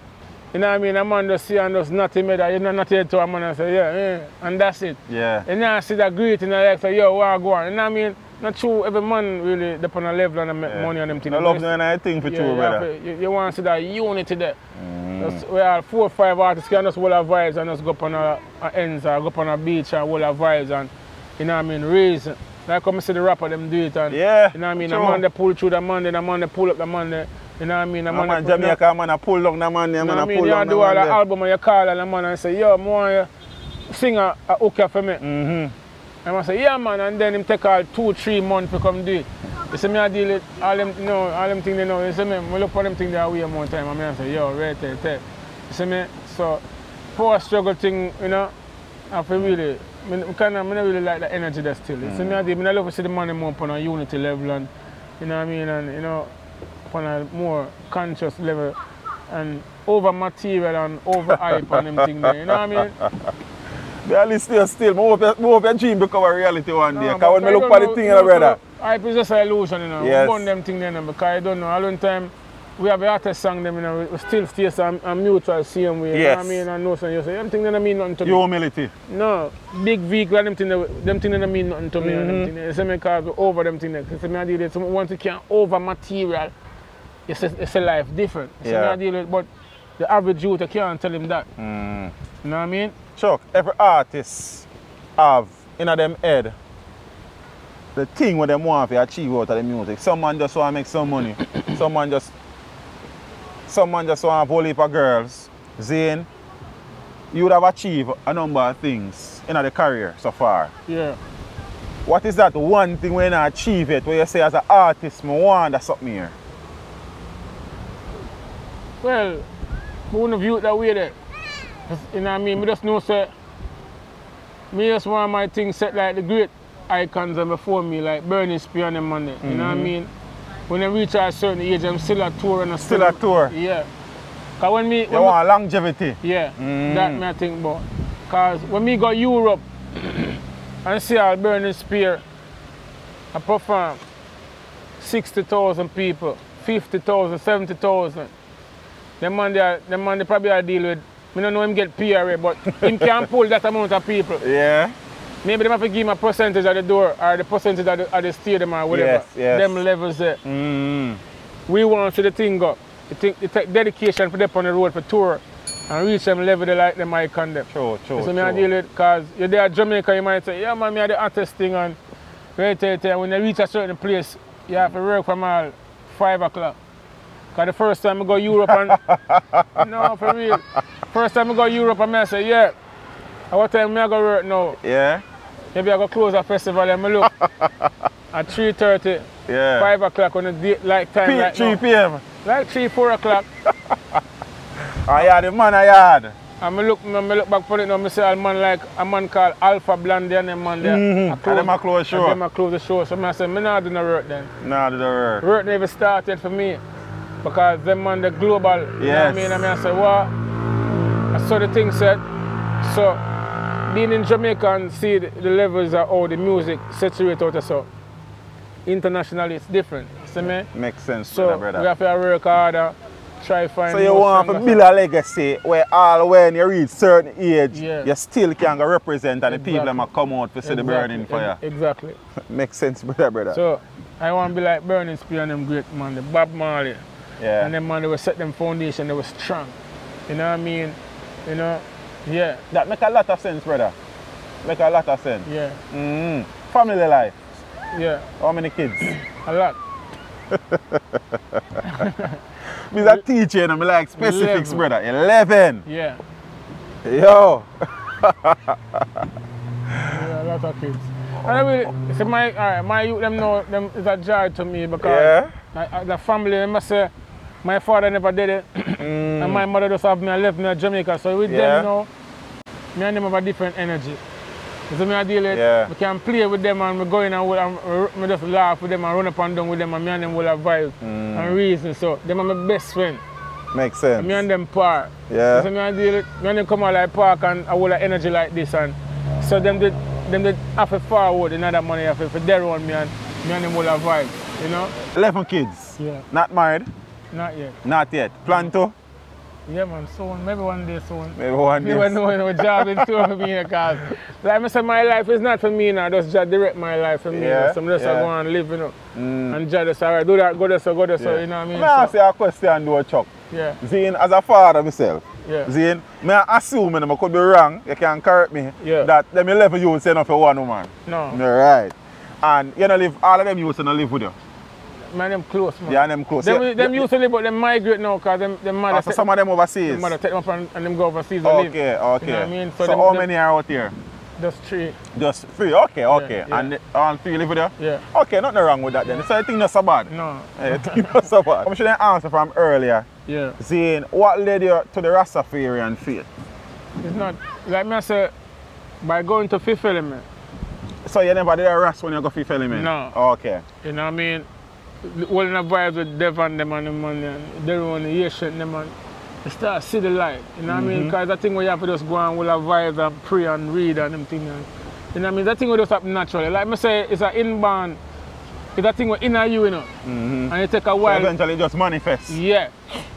you know what I mean? A man just see and just nothing made that. You know not here to a man and say, yeah, and that's it. Yeah. And now I see that greeting and like say, yo, where I go on? You know what I mean? Not true, every man really depend on a level and make money on them things. I love doing anything for true, brother. You want to see that unity there. We are 4 or 5 artists can just hold our vibes and just go up on our ends or go up on a beach and hold our vibes and, you know what I mean, raise. Like come see the rapper them do it and, you know what I mean, the man they pull through the man, the man they pull up the man, you know what I mean? The man Jamaica, man pull down the man, the man pull down the man. You do all the album and you call the man and say, yo, I want you sing a hook for me. And I say, yeah man, and then him take all 2-3 months to come do it. You see me I deal with all them, you know, all them things they know. You see me, I look for them things that way more time and I say, yo, right there. You see me? So power struggle thing, you know, I feel really, I don't really like the energy there still. You see me I love to see the money more on a unity level and you know what I mean, and you know, on a more conscious level and over material and over hype and them things there, you know what I mean? At least still, more of your dream become a reality one day. Because when I look at the thing, brother. Hype is just an illusion, you know. Yes. We burn them things there, because I don't know. A long time, we have the artist song them, you know, we still stay some mutual same way. Yes. You know what I mean? And no son, you say, them things don't mean nothing to me. Your humility. No. Big vehicle, them things don't mean nothing to me. You see me because we over them things. You see me I deal with once you can't over material, it's a life different. You see me I deal with, but the average youth, you can't tell him that. You know what I mean? Chuck, every artist have in them head the thing what they want to achieve out of the music. Some man just want to make some money. some man just want to have a whole heap of girls. Zane, you would have achieved a number of things in the career so far. Yeah. What is that one thing when you achieve it, where you say as an artist, I want something here? Well, I wouldn't view it that way there. You know what I mean? I just know, say, me just want my things set like the great icons before me, like Bernie Spear and them on there. You know what I mean? When I reach a certain age, I'm still a tour and still a tour? Yeah. Cause when me... You want longevity? Yeah, that me I think about. Cause when me go Europe and see all Bernie Spear, I perform 60,000 people, 50,000, 70,000. Them man they probably are deal with. I don't know him get PRA, but him can pull that amount of people. Yeah. Maybe they have to give him a percentage at the door or the percentage at the stadium or whatever. Yes. Them levels there. We want to see the thing go. It take dedication for them on the road for tour and reach them level they like them icon them. True. So me I deal with, because you're there at Jamaica, you might say, yeah man, me are the artist thing and right there, when they reach a certain place, you have to work from all 5 o'clock. Because the first time I go Europe and no, for real. First time I go Europe and I say, yeah. At what time I go work now? Yeah. Maybe I go close a festival and I look at 3:30, 5 o'clock on the like time like 3 p.m. Like 3-4 o'clock. I had the man I had. And I look back for it now, I see a man called Alpha Blondie and them man there. And them a close show. And them a close the show. So I say, I not do no work then. Not do no work. Work never started for me. Because them man the global, you know what I mean? And I say, what? I saw the thing said. So being in Jamaica and see the levels of how the music saturates out so internationally it's different. See me? Makes sense, so brother. We have to work harder try find. So you want to build a legacy where all when you reach certain age, you still can go represent and the people that come out to see the burning fire. Exactly. Makes sense, brother. So I want to be like Burning Spear and them great man, the Bob Marley. Yeah. And them man, they were set them foundation, they were strong. You know what I mean? You know, yeah. That make a lot of sense, brother. Make a lot of sense. Yeah. Family life. Yeah. How many kids? A lot. Me's a teacher and I'm like specifics, 11. brother. 11. Yeah. Yo. Yeah, a lot of kids. And I really, see my youth, them know them is a joy to me because the family, they must say, my father never did it, and my mother just have me and left me in Jamaica. So with them, you know, me and them have a different energy. So me I deal with, we can play with them and we go in and we just laugh with them and run up and down with them and me and them will have vibe and reason. So them are my best friend. Makes sense. And me and them park. Yeah. So me I deal with, me and them come out like park and I will have energy like this and so them did have to forward another money have to their own me and them will have vibe, you know? 11 kids. Yeah. Not married? Not yet. Not yet. Plan to? Yeah, man, soon. Maybe one day soon. Maybe one day. Maybe no job in store for me because, like I said, my life is not for me now. Just direct my life for me. Yeah. So I'm just go and live, you know. And just alright, do that, go there, so, you know what I mean? May I ask you a question, though, Chuck? Yeah. Zine, as a father myself, Zine, may I assume, and I could be wrong, you can correct me, that them 11 youths say enough for one woman? No. Right. And you don't live, all of them youths don't live with you? Man, them close, man. Yeah, them close. Them used to live, but them migrate now because them mother. So some of them overseas? Them mother take them up and them go overseas and live. Okay. You know what I mean? So how many are out here? Just 3. Just 3? Okay. Yeah. And all 3 live with you? Yeah. Okay, nothing wrong with that then. So I think not so bad? No. I think not so bad. I should answer from earlier. Yeah. Saying, what led you to the Rastafarian faith? It's not, like me I say, by going to Fifth Element. So you never did a Rast when you go Fifth Element? No. Okay. You know what I mean? Holding the vibes with Devon them and them and they run the Asian them and you start to see the light. You know what I mean? Because that thing where you have to just go and will have vibes and pray and read and them things. You know what I mean? That thing will just happen naturally. Like I say, it's an inbound, it's that thing where inner you, you know. And it take a while. So eventually it just manifests. Yeah.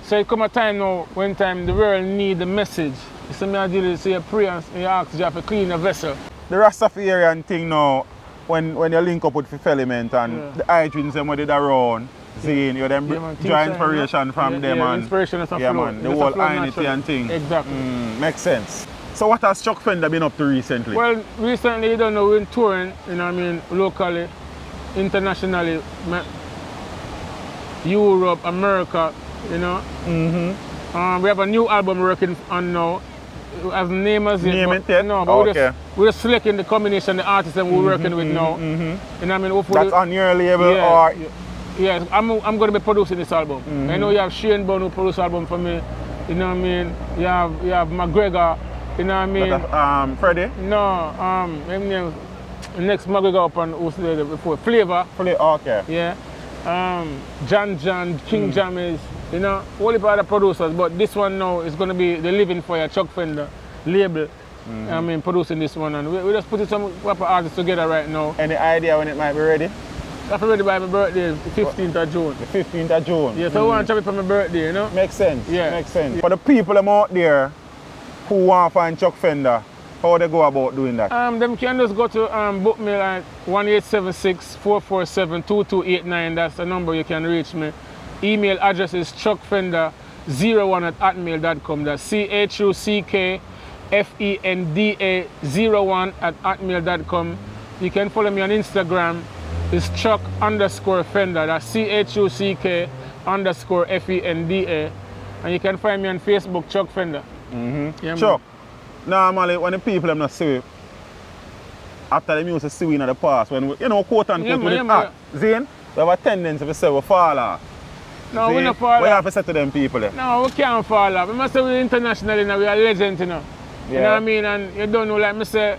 So it come a time now when the world need the message. So me I deal with, so you pray and you ask you have to clean the vessel. The Rastafarian thing now, when you link up with Fifth Element and the eye-twins them with it around, seeing you them draw inspiration from them and inspiration is a flow. Man, the whole identity and thing. Exactly. Makes sense. So what has Chuck Fenda been up to recently? Well, recently, you don't know, we're touring, you know what I mean, locally, internationally, Europe, America, you know. We have a new album we're working on now. As name as it. Name it yet? No, but we're just selecting the combination, the artists that we're working with now. You know what I mean? Hopefully, that's on your label or? Yeah, I'm going to be producing this album. I know you have Shane Bone who produced the album for me. You know what I mean? You have McGregor. You know what I mean? Freddie? No, his name next McGregor up on who's there before. Flavor. Okay. Yeah. John, King Jammys. You know, all the other producers, but this one now is going to be the Living Fire Chuck Fenda label. I mean, producing this one, and we just putting some proper artists together right now. Any idea when it might be ready? That's ready by my birthday, the 15th of June. The 15th of June? Yeah, so I want to have it for my birthday, you know? Makes sense. Yeah. Makes sense. For the people out there who want to find Chuck Fenda, how they go about doing that? Them can just go to book me at 1-876-447-2289. That's the number you can reach me. Email address is chuckfenda01@hotmail.com. That's CHUCKFENDA01@hotmail.com. You can follow me on Instagram. It's Chuck_Fenda. That's CHUCK_FENDA. And you can find me on Facebook, Chuck Fenda. Yeah, Chuck, normally when the people are not see it, after the music see in the past, when we, you know, quote unquote, with it act, Zane, we have a tendency to say we fall off. No, we don't fall off. What you have to say to them people there? No, we can't fall off. We must say we're internationally now, we are legends, you know. You know what I mean? And you don't know, like me say,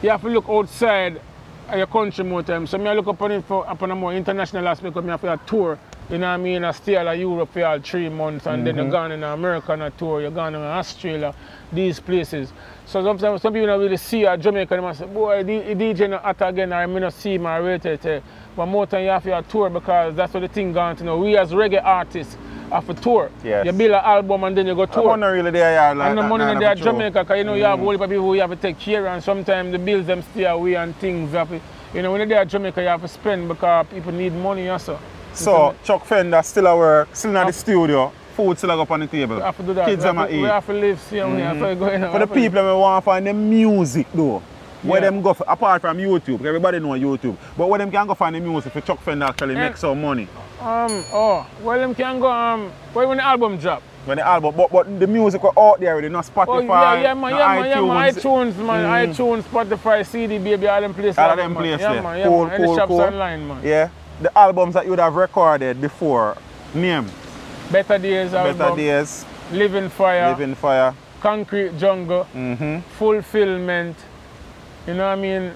you have to look outside of your country more times. So I look upon it upon a more international aspect, because I have to tour. You know what I mean? I stay in Europe for all 3 months, and then you're gone in America on a tour, you're gone in Australia, these places. So sometimes some people don't really see a Jamaica, and they say, boy, the DJ not at again, or I may not see my rated. But more time you have to tour, because that's what the thing gone to know. We as reggae artists, have to tour. Yes. You build an album and then you go tour. I'm not really there, yeah. Like, and the money in there Jamaica, because you know you have a whole heap of people who you have to take care of, and sometimes the bills them stay away and things happen. You know, when you're there at Jamaica, you have to spend because people need money also. So, Chuck Fenda still at work, still in the studio, food still up on the table. We have to do that. Kids eat. We have to live same way. For the people who want to find the music though, where them go, apart from YouTube, because everybody know YouTube, but where them can go find the music for Chuck Fenda actually make some money? Where them can go, when the album drop. When the album, but the music were out there already, not Spotify, iTunes, man. iTunes, Spotify, CD, baby, all them places. All them places, Cool. And the shops online, man. Yeah. The albums that you would have recorded before, name? Better Days album. Better Days. Living Fire. Living Fire. Concrete Jungle. Fulfillment. You know what I mean?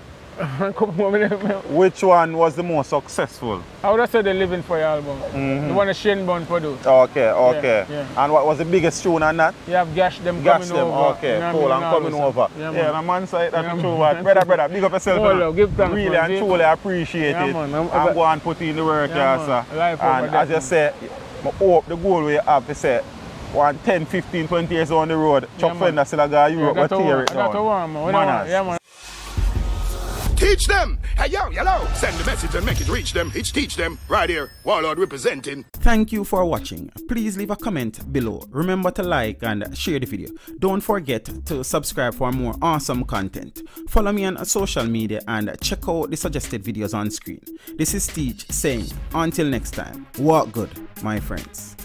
Which one was the most successful? I would have said the Living Fire album. The one that Shane Bond produced. Okay. Yeah. And what was the biggest tune on that? You have Gash Them coming over. Okay, you know cool, I'm coming over. Yeah, my man said that's true. Brother, big up yourself. Give thanks, really and truly appreciate it. Man. I'm going to put in the work, sir. And as you say, I hope the goal we have to say, 10, 15, 20 years on the road, Chuck Fenda still got Europe, but tear it down. Teach them! Hey, yo, hello! Send the message and make it reach them. It's Teach Them, right here, Warlord representing. Thank you for watching. Please leave a comment below. Remember to like and share the video. Don't forget to subscribe for more awesome content. Follow me on social media and check out the suggested videos on screen. This is Teach saying, until next time, walk good, my friends.